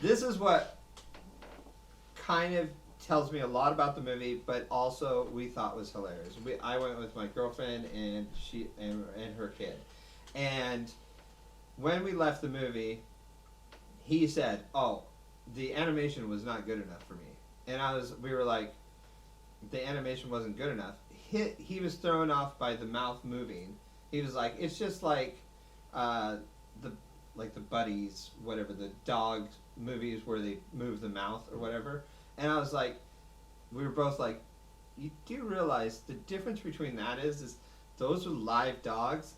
This is what kind of tells me a lot about the movie, but also we thought was hilarious. I went with my girlfriend and she and her kid, and when we left the movie, he said, "Oh, the animation was not good enough for me," and we were like, "The animation wasn't good enough." He was thrown off by the mouth moving. He was like, "It's just like the Buddies, whatever, the dog movies where they move the mouth or whatever." And I was like, we were both like, you do realize the difference between that is those were live dogs.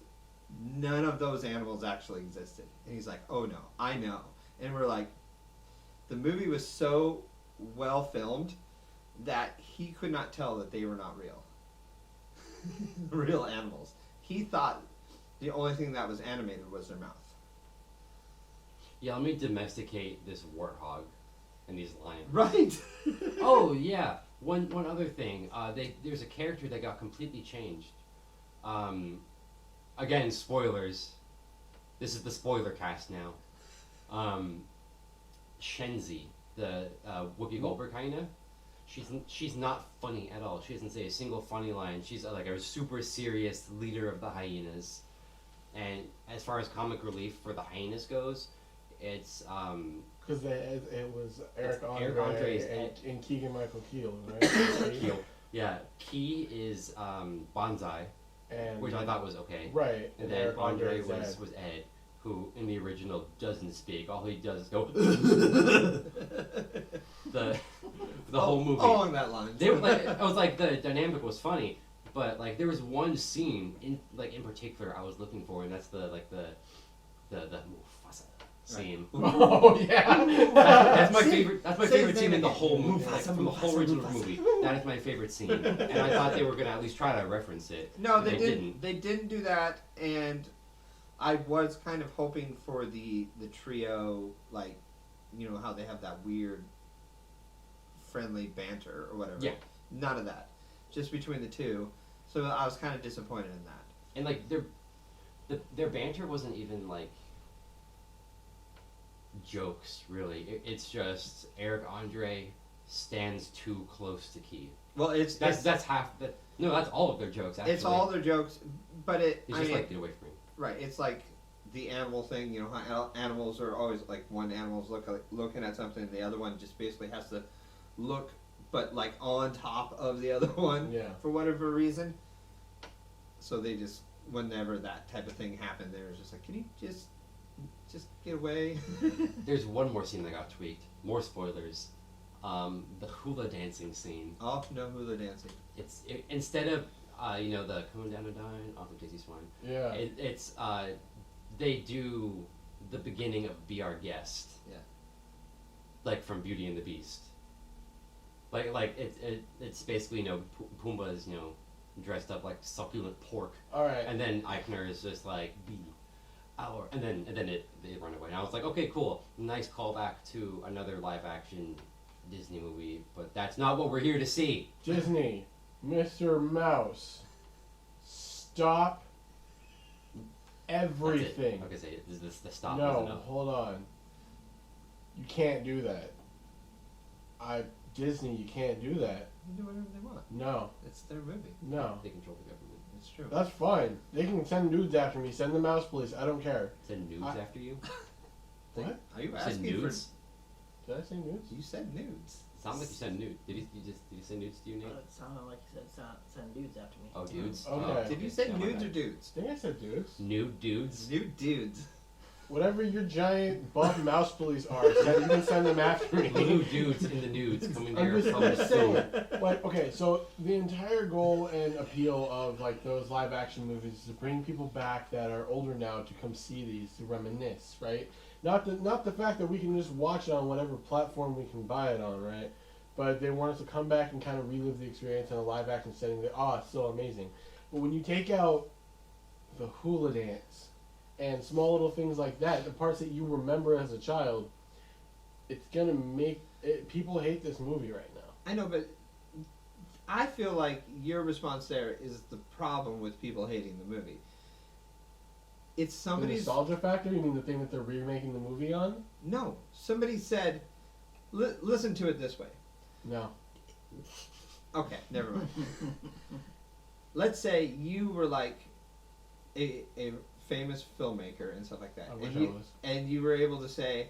None of those animals actually existed. And he's like, oh no, I know. And we're like, the movie was so well filmed that he could not tell that they were not real. Real animals. He thought the only thing that was animated was their mouth. Yeah, let me domesticate this warthog and these lions. Right. Oh yeah, one other thing. There's a character that got completely changed. Again, spoilers. This is the spoiler cast now. Shenzi, the Whoopi Goldberg hyena. She's not funny at all. She doesn't say a single funny line. She's like a super serious leader of the hyenas. And as far as comic relief for the hyenas goes, it's Because it was Eric Eric Andre Andre's and Keegan Michael Keel, right? Keel. Yeah, Key is Bonsai, And which I thought was okay. right. And then Eric Andre is was Ed, who in the original doesn't speak. All he does is go the whole movie. Along that line. They were like, I was like, the dynamic was funny, but like there was one scene in particular I was looking for, and that's the Mufasa scene. Oh yeah. That's my favorite. That's my Say favorite his scene name in the again. whole movie, Mufasa, like, from the whole Mufasa, original Mufasa. movie. That is my favorite scene, and I thought they were gonna at least try to reference it. No, but they they didn't. They didn't do that, and I was kind of hoping for the trio, like, you know how they have that weird, friendly banter or whatever. Yeah. None of that. Just between the two. So I was kind of disappointed in that. And like their banter wasn't even like jokes, really. It's just Eric Andre stands too close to Key. Well, That's half that. No, that's all of their jokes. Actually, it's all their jokes, but It's just like get away from me. right. It's like the animal thing. You know how animals are always like one animal's looking at something, the other one just basically has to look, but like on top of the other one. Yeah. For whatever reason. So they just, whenever that type of thing happened, they were just like, can you just get away? There's one more scene that got tweaked. More spoilers. The hula dancing scene. Oh, no hula dancing. Instead of the coming down to dine off of Dixie Swine. Yeah. It's they do the beginning of Be Our Guest. Yeah. Like from Beauty and the Beast. Like it's basically Pumbaa is dressed up like succulent pork, All right. and then Eichner is just like be our, and then they run away. And I was like, okay, cool, nice callback to another live action Disney movie, but that's not what we're here to see. Disney, Mr. Mouse, stop everything. Okay, say it. This the stop No, was enough. hold on. You can't do that. Disney, you can't do that. They can do whatever they want. No, It's their movie. no. They control the government. It's true. That's fine. They can send nudes after me. Send the mouse police. I don't care. Send nudes I- after you. What? Are you Send asking nudes. Did I say nudes? for? You said nudes. Sounds like you sent nudes. Did you send nudes to you, Nate? It sounded like you said send dudes after me. Oh, dudes. Okay. Oh, Did you say yeah, my nudes or bad. dudes? I think I said dudes. Nude dudes? Nude dudes. Whatever your giant buff mouse police are, you can send them after me. Nude dudes in the nudes coming to I'm your just phone. saying. Like, okay, so the entire goal and appeal of like those live action movies is to bring people back that are older now to come see these, to reminisce, right? Not the fact that we can just watch it on whatever platform we can buy it on, right? But they want us to come back and kind of relive the experience in a live action setting. That it's still amazing. But when you take out the hula dance and small little things like that, the parts that you remember as a child, it's gonna make people hate this movie right now. I know, but I feel like your response there is the problem with people hating the movie. It's The somebody's... nostalgia factor? You mean the thing that they're remaking the movie on? No. Somebody said... listen to it this way. No. Okay, never mind. Let's say you were like a famous filmmaker and stuff like that. I wish and I you, was. and you were able to say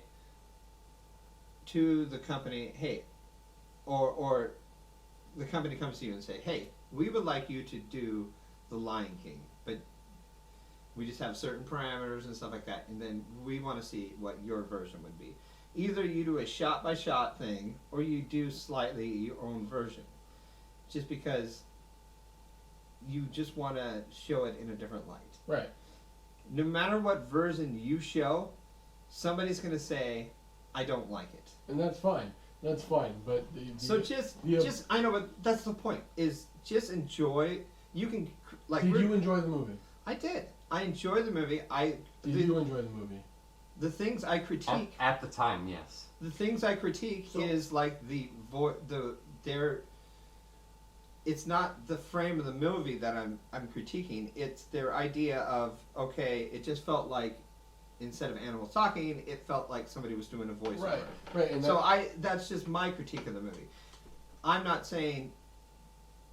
to the company, hey, or the company comes to you and say, hey, we would like you to do The Lion King, but we just have certain parameters and stuff like that, and then we want to see what your version would be. either you do a shot by shot thing or you do slightly your own version, just because you just want to show it in a different light. Right. No matter what version you show, somebody's going to say, I don't like it. And that's fine. That's fine. But So just I know, but that's the point. Is just enjoy. You can like. Did you enjoy the movie? I did. I enjoyed the movie. Did you enjoy the movie? The things I critique. At the time, yes. The things I critique So- is like their. It's not the frame of the movie that I'm critiquing. It's their idea of, okay, it just felt like instead of animals talking, it felt like somebody was doing a voiceover. Right. And So that's just my critique of the movie. I'm not saying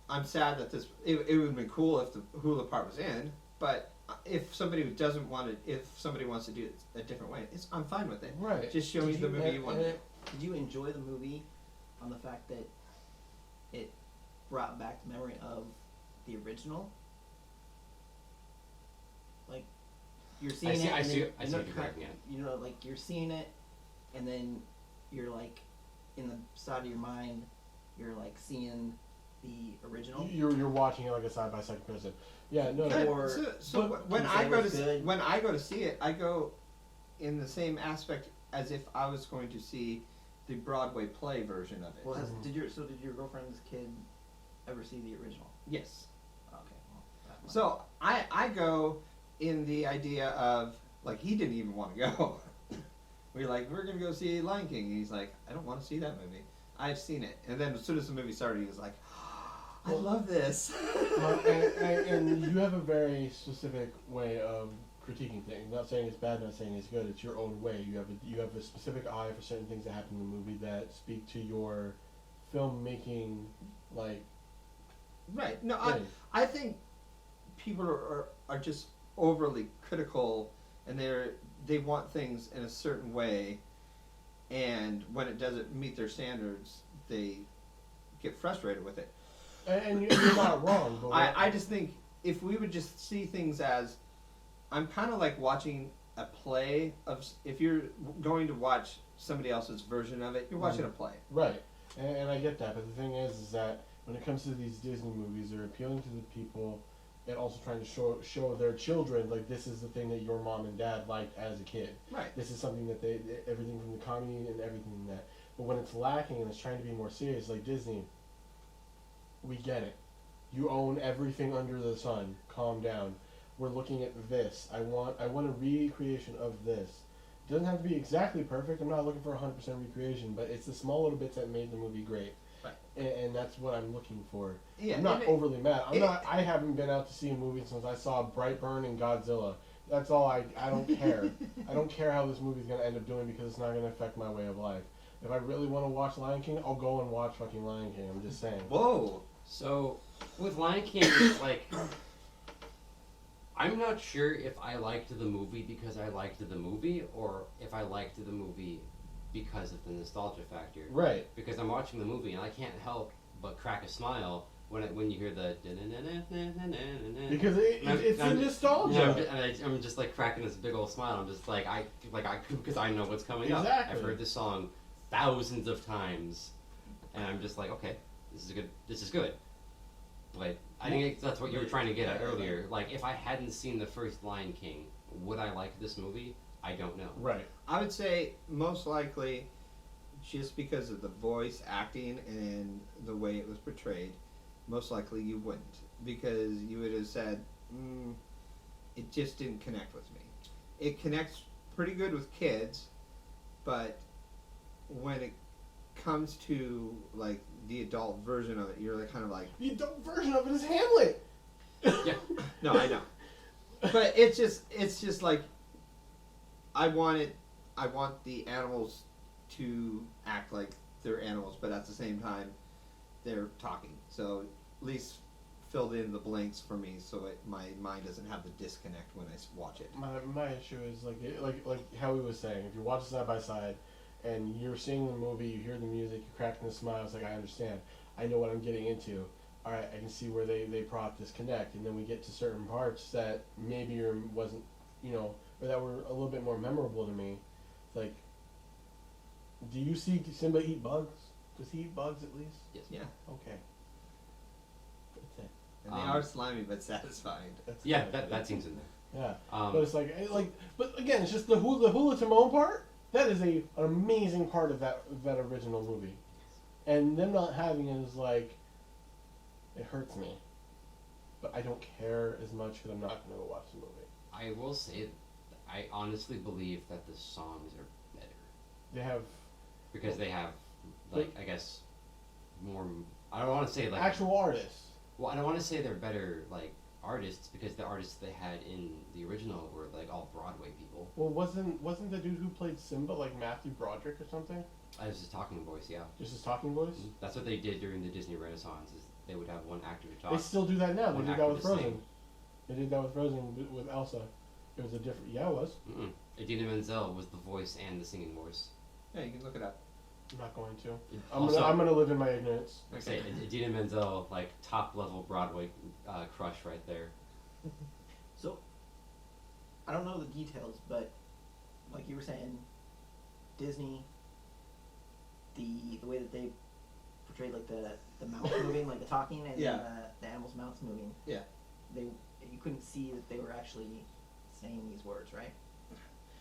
I'm sad that it would have been cool if the hula part was in, but if somebody doesn't want it, if somebody wants to do it a different way, I'm fine with it. Right. Just show me the movie you want to do. Did you enjoy the movie on the fact that it brought back the memory of the original? Like, you're seeing it. I and see then what you're driving at. You know, like you're seeing it, and then you're like, in the side of your mind, you're like seeing the original. You're watching it like a side by side comparison. Yeah. No. Good. Or- So but when can I say go it's to good. when I go to see it, I go in the same aspect as if I was going to see the Broadway play version of it. Well, Mhm. did your girlfriend's kid ever see the original? Yes. Okay. Well, that might- So I go in the idea of like he didn't even want to go. We're like, we're gonna go see Lion King, and he's like, I don't want to see that movie. I've seen it, and then as soon as the movie started, he was like, I love this. And you have a very specific way of critiquing things. Not saying it's bad, not saying it's good. It's your own way. You have a specific eye for certain things that happen in the movie that speak to your filmmaking, like. Right. No, thing. I think people are just overly critical, and they want things in a certain way, and when it doesn't meet their standards, they get frustrated with it. And you're not wrong. But I just think if we would just see things as, I'm kind of like watching a play of, if you're going to watch somebody else's version of it, you're watching a play. Right, and I get that, but the thing is that when it comes to these Disney movies, they're appealing to the people and also trying to show their children, like, this is the thing that your mom and dad liked as a kid. Right. This is something that everything from the comedy and everything that. But when it's lacking and it's trying to be more serious, like Disney, we get it. You own everything under the sun. Calm down. We're looking at this. I want a recreation of this. It doesn't have to be exactly perfect. I'm not looking for 100% recreation, but it's the small little bits that made the movie great. Right. And that's what I'm looking for. Yeah. I'm not and overly mad. it- I haven't been out to see a movie since I saw Brightburn and Godzilla. That's all. I don't care. I don't care how this movie's gonna end up doing because it's not gonna affect my way of life. If I really want to watch Lion King, I'll go and watch fucking Lion King. I'm just saying. Whoa. So, with Lion King, like, I'm not sure if I liked the movie because I liked the movie, or if I liked the movie because of the nostalgia factor. Right. Because I'm watching the movie and I can't help but crack a smile when you hear the. Because it's the nostalgia. Yeah, I'm just like cracking this big old smile. I'm just like because I know what's coming up. Exactly. I've heard this song thousands of times, and I'm just like, okay, this is good. This is good. But I think that's what you were trying to get at earlier. Like, if I hadn't seen the first Lion King, would I like this movie? I don't know. Right. I would say most likely, just because of the voice acting and the way it was portrayed, most likely you wouldn't, because you would have said, it just didn't connect with me. It connects pretty good with kids, but when it comes to like the adult version of it, you're like kind of like, The adult version of it is Hamlet. Yeah. no, I know, but it's just like I want the animals to act like they're animals, but at the same time they're talking. So at least filled in the blanks for me, so my mind doesn't have the disconnect when I watch it. My issue is like how he was saying. If you watch it side by side, and you're seeing the movie, you hear the music, you're cracking the smile. It's like, I understand. I know what I'm getting into. All right, I can see where they brought this connect, and then we get to certain parts that maybe wasn't, or that were a little bit more memorable to me. It's like, Do you see Simba eat bugs? Does he eat bugs at least? Yes. Yeah, Okay. That's it. and they Um, are slimy but satisfying. That's Yeah, it. that seems in there. Yeah. Um, But it's but again, it's just the Hula Timon part. That is an amazing part of that original movie, and them not having it is like, it hurts me, but I don't care as much because I'm not gonna go watch the movie. I will say, I honestly believe that the songs are better They have because they have, like, I guess, more. I don't want to say like actual artists. Well, I don't want to say they're better like artists because the artists they had in the original were like all Broadway people. Well, wasn't the dude who played Simba like Matthew Broderick or something? I was just talking voice, yeah. Just his talking voice. That's what they did during the Disney Renaissance. Is they would have one actor to talk. They still do that now. They One did actor that with to Frozen. sing. They did that with Frozen with Elsa. It was a different. Yeah, it was. Mm-mm. Idina Menzel was the voice and the singing voice. Yeah, you can look it up. I'm not going to. Also, I'm gonna live in my ignorance. like I say, Idina Menzel, like top level Broadway crush right there. So, I don't know the details, but like you were saying, Disney, the way that they portrayed like the mouth moving, like the talking, and Yeah. the animals' mouths moving. Yeah. You couldn't see that they were actually saying these words, right?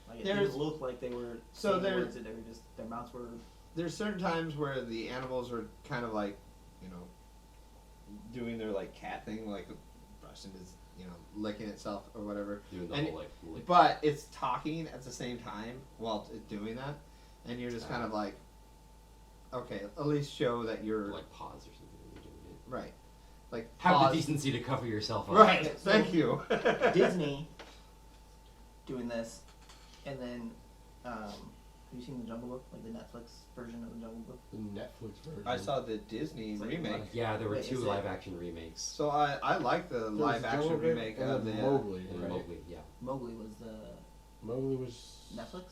Like it There's- didn't look like they were So saying there- words. That they were just their mouths were. There's certain times where the animals are kind of like, you know, doing their like cat thing, like brushing his, you know, licking itself or whatever. Doing the And- whole like lick. But it's talking at the same time while it's doing that, and you're just kind of like, okay, at least show that you're like pause or something when you're doing it. right, like Have pause. the decency to cover yourself up. Right. So- Thank you. Disney doing this, and then have you seen the Jungle Book, like the Netflix version of the Jungle Book? The Netflix version. I saw the Disney It's like remake, Yeah, there were Wait, two is it- live action remakes. so I like the There was live action Jungle Book remake and of then the. Mowgli. And Right? Mowgli, yeah. Mowgli was the Mowgli was Netflix.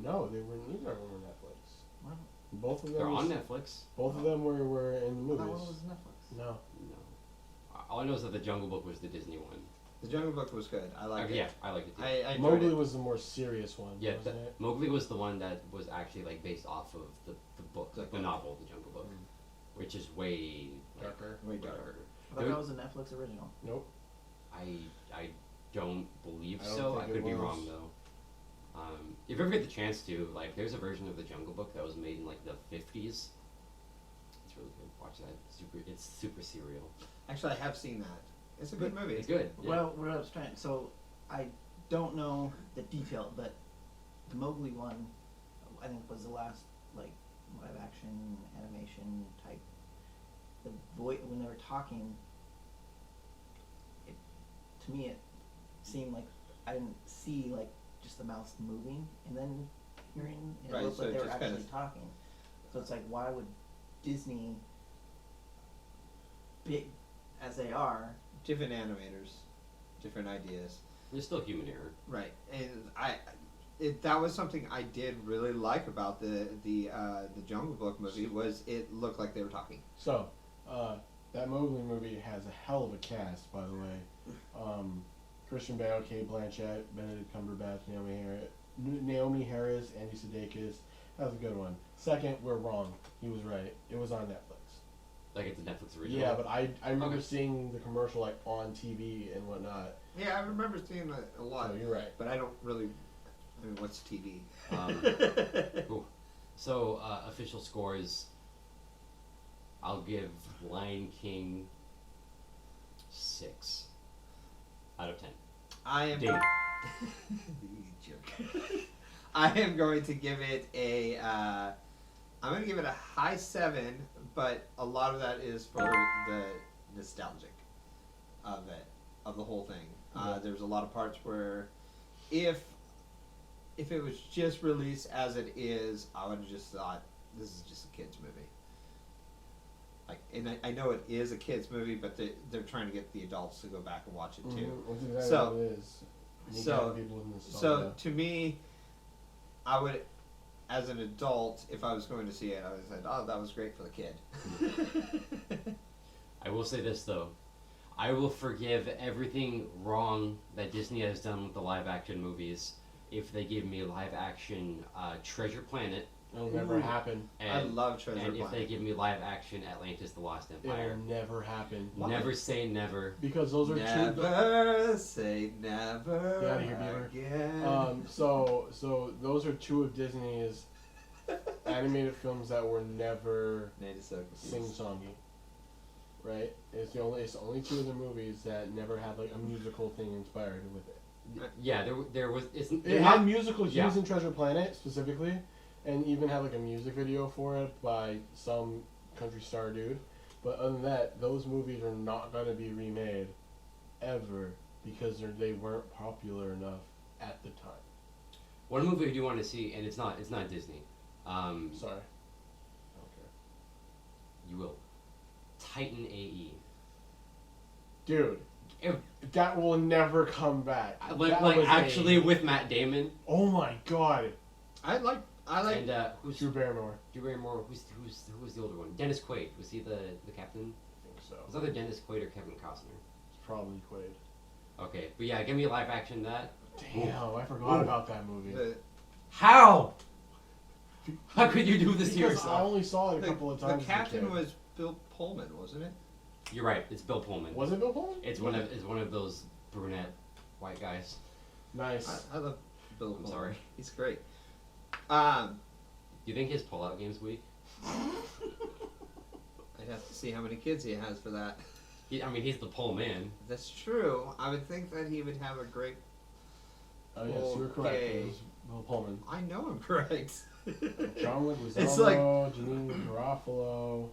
No, they were neither of them were Netflix. Wow. Both of them. They're on was- Netflix. Both of them were in the I thought movies. one was Netflix. No. No. All I know is that the Jungle Book was the Disney one. The Jungle Book was good. I liked Yeah, it. I liked it too. I enjoyed Mowgli it. was the more serious one. Yeah, wasn't it? Mowgli was the one that was actually like based off of the book, like the book. novel, The Jungle Book, which is way like, Darker. Way darker. I thought that was a Netflix original. Nope. I don't believe I don't so. think I it could be was. wrong though. If you ever get the chance to, like, there's a version of The Jungle Book that was made in like the 50s. It's really good. Watch that. It's super serial. Actually, I have seen that. It's a good movie. It's good. Yeah. Well, what I was trying. So I don't know the detail, but the Mowgli one, I think was the last like live action animation type. The voice when they were talking, to me it seemed like I didn't see like just the mouth moving and then hearing. It Right, looked so like they were just actually kinda- talking. So it's like, why would Disney, big as they are, Different animators, different ideas. There's still human error. Right, and that was something I did really like about the Jungle Book movie was it looked like they were talking. So, that Mowgli movie has a hell of a cast, by the way. Christian Bale, Kate Blanchett, Benedict Cumberbatch, Naomi Harris, Andy Sudeikis. That was a good one. Second, we're wrong. He was right. It was on Netflix. Like it's a Netflix original. Yeah, but I remember Okay. seeing the commercial like on TV and whatnot. Yeah, I remember seeing that a lot, So you're right. but I don't really. I mean, what's TV? Cool. So official scores. I'll give Lion King 6 out of 10. I am. Dave. You jerk. I am going to give it a. I'm going to give it a high 7, but a lot of that is for the nostalgic of it, of the whole thing. Yeah. There's a lot of parts where, if it was just released as it is, I would have just thought this is just a kids movie. Like, and I know it is a kids movie, but they're trying to get the adults to go back and watch it too. That's exactly So- what it is. You so- gotta people with So nostalgia. to me, I would, as an adult, if I was going to see it, I would have said, "Oh, that was great for the kid." I will say this though. I will forgive everything wrong that Disney has done with the live action movies if they give me live action Treasure Planet It'll never Ooh. happen. I And, love Treasure and if Planet. they give me live action Atlantis: The Lost Empire, It'll never happen. Why? never say never. Because those are two. Never say never Get outta here, Beaver. again. So those are two of Disney's animated films that were never Native Circus. sing-songy. Right? It's the only two of the movies that never had like a musical thing inspired with it. Yeah, there was. It they're had not- musical yeah. cues in Treasure Planet specifically, and even had like a music video for it by some country star dude. But other than that, those movies are not going to be remade ever because they weren't popular enough at the time. One movie I do want to see, and it's not Disney. Sorry. Okay. You will. Titan AE. Dude, If, that will never come back. like That like was actually with Matt Damon Oh my god. I like. and who's Drew Barrymore. Drew Barrymore? Who was the older one? Dennis Quaid. Was he the captain? I think so. It was either Dennis Quaid or Kevin Costner. It's probably Quaid. Okay, but yeah, give me a live action that. Damn, I forgot about that movie. How? How could you do this to Because I yourself? only saw it a The, couple of the times. as a captain kid. was Bill Pullman, wasn't it? You're right. It's Bill Pullman. Was it Bill Pullman? It's one of those brunette white guys. Nice. I love Bill I'm Pullman. sorry. He's great. Do you think his pullout game's weak? I'd have to see how many kids he has for that. I mean, he's the pole man. That's true. I would think that he would have a great. Oh yes, you were correct. Okay. It was Bill Pullman. I know I'm correct. John Leguizamo, It's like- Janine Garofalo,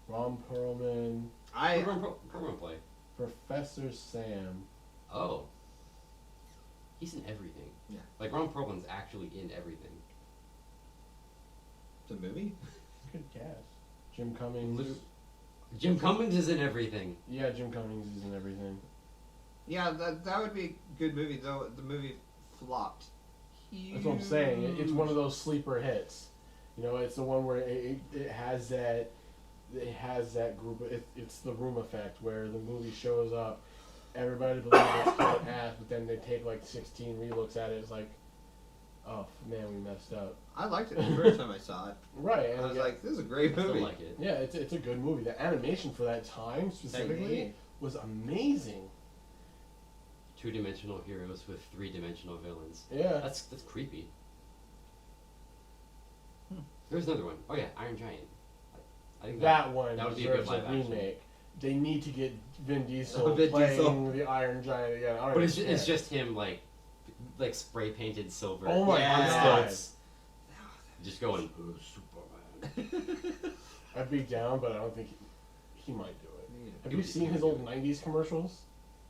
Ron Perlman, I. Perlman play. Professor Sam. Oh. He's in everything. Yeah. Like Ron Perlman's actually in everything. The movie? Good cast. Jim Cummings. Jim Cummings is in everything. Yeah, Jim Cummings is in everything. Yeah, that would be a good movie, though the movie flopped. That's what I'm saying. It's one of those sleeper hits. You know, it's the one where it has that. It has that group. It's the room effect where the movie shows up, everybody believes it's cut ass, but then they take like 16 relooks at it. It's like, oh man, we messed up. I liked it the first time I saw it. Right. And I was yeah, like, this is a great I still movie. like it. yeah, it's a good movie. The animation for that time specifically Technique. was amazing. Two-dimensional heroes with three-dimensional villains. Yeah. That's creepy. There's another one. Oh yeah, Iron Giant. I think That one that would be a good deserves a live action. remake. They need to get Vin Diesel Vin playing Diesel. the Iron Giant again. I don't But it's care. just him like spray painted silver. Oh my Yeah. god. Stilts. Just going Superman. I'd be down, but I don't think he might do it. Have He you would- seen he his would old do 90s commercials?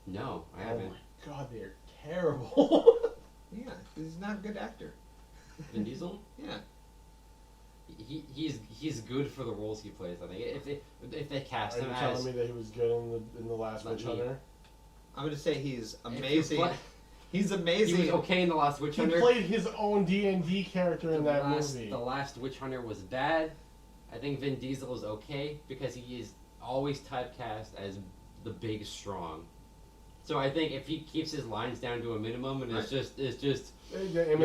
No, I Oh haven't. my god, they're terrible. Yeah, he's not a good actor. Vin Diesel. Yeah. He's good for the roles he plays. I think if they cast Are you him telling as me that he was good in the last Not Witch me. Hunter? I'm going to say he's If you amazing. play- He's he amazing. was okay in the last Witch He Hunter. played his own D&D character in that movie. The last Witch Hunter was bad. I think Vin Diesel is okay because he is always typecast as the big strong. So I think if he keeps his lines down to a minimum and it's just The I am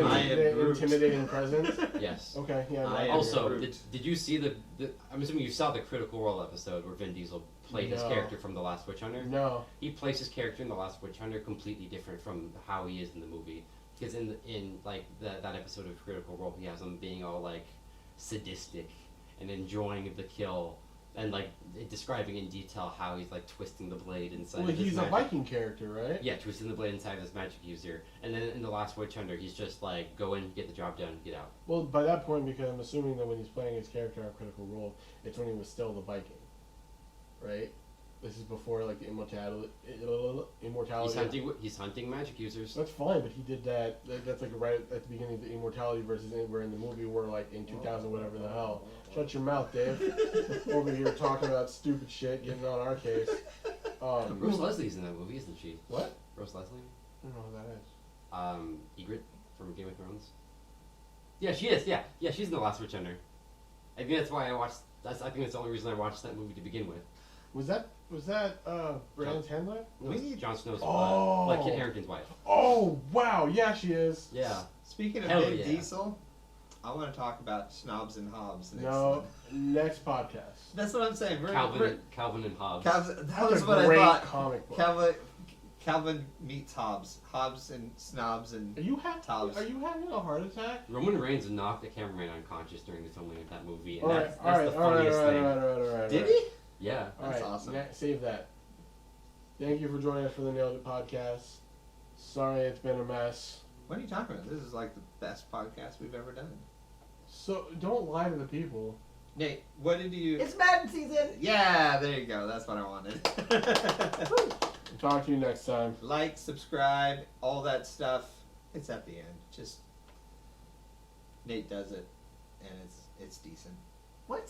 Groot. intimidating presence. yes. Okay, yeah. I am Also, Groot. did you see the? I'm assuming you saw the Critical Role episode where Vin Diesel played his No. character from the last Witch Hunter. No. He plays his character in the last Witch Hunter completely different from how he is in the movie. Because in like that episode of Critical Role, he has him being all like sadistic and enjoying the kill and like describing in detail how he's like twisting the blade inside. Well, of his he's a magic. Viking character, right? Yeah, twisting the blade inside of his magic user. And then in the last Witch Hunter, he's just like go in, get the job done, get out. Well, by that point, because I'm assuming that when he's playing his character on Critical Role, it's when he was still the Viking, right? This is before like the immortality. He's hunting magic users. That's fine, but he did that. That's like right at the beginning of the immortality versus we're in the movie where like in 2000 whatever the hell. Shut your mouth, Dave. Over here talking about stupid shit, getting on our case. Rose Leslie's in that movie, isn't she? What? Rose Leslie? I don't know who that is. Ygritte from Game of Thrones. Yeah, she is. Yeah, she's in the Last Witch Hunter. I think that's why I watched. I think that's the only reason I watched that movie to begin with. Was that Brandon's handler? No, We it's need- Jon Snow's Oh. like Kit Harington's wife. Oh wow, yeah, she is. Yeah. Speaking of Hell Vin yeah. Diesel, I want to talk about Snobs and Hobbs next No, time. next podcast. That's what I'm saying. Calvin and Hobbes. That That's was a what I great thought. comic book. Calvin meets Hobbs. Hobbs and Snobs and Are you Tobbs. having a heart attack? Roman Reigns knocked the cameraman unconscious during the filming of that movie, and All that's right, the funniest thing. all right. Did he? Yeah. That's All right, awesome. Save that. Thank you for joining us for the Nailed It podcast. Sorry it's been a mess. What are you talking about? This is like the best podcast we've ever done. So don't lie to the people. Nate, what did you? It's Madden season. Yeah, there you go. That's what I wanted. Talk to you next time. Like, subscribe, all that stuff. It's at the end. Just Nate does it, and it's decent. What?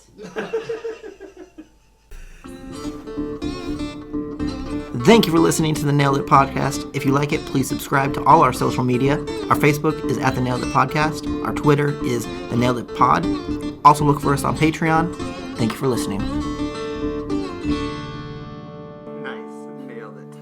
Thank you for listening to the Nailed It Podcast. If you like it, please subscribe to all our social media. Our Facebook is at the Nailed It Podcast. Our Twitter is the Nailed It Pod. Also look for us on Patreon. Thank you for listening. Nice. Nailed it.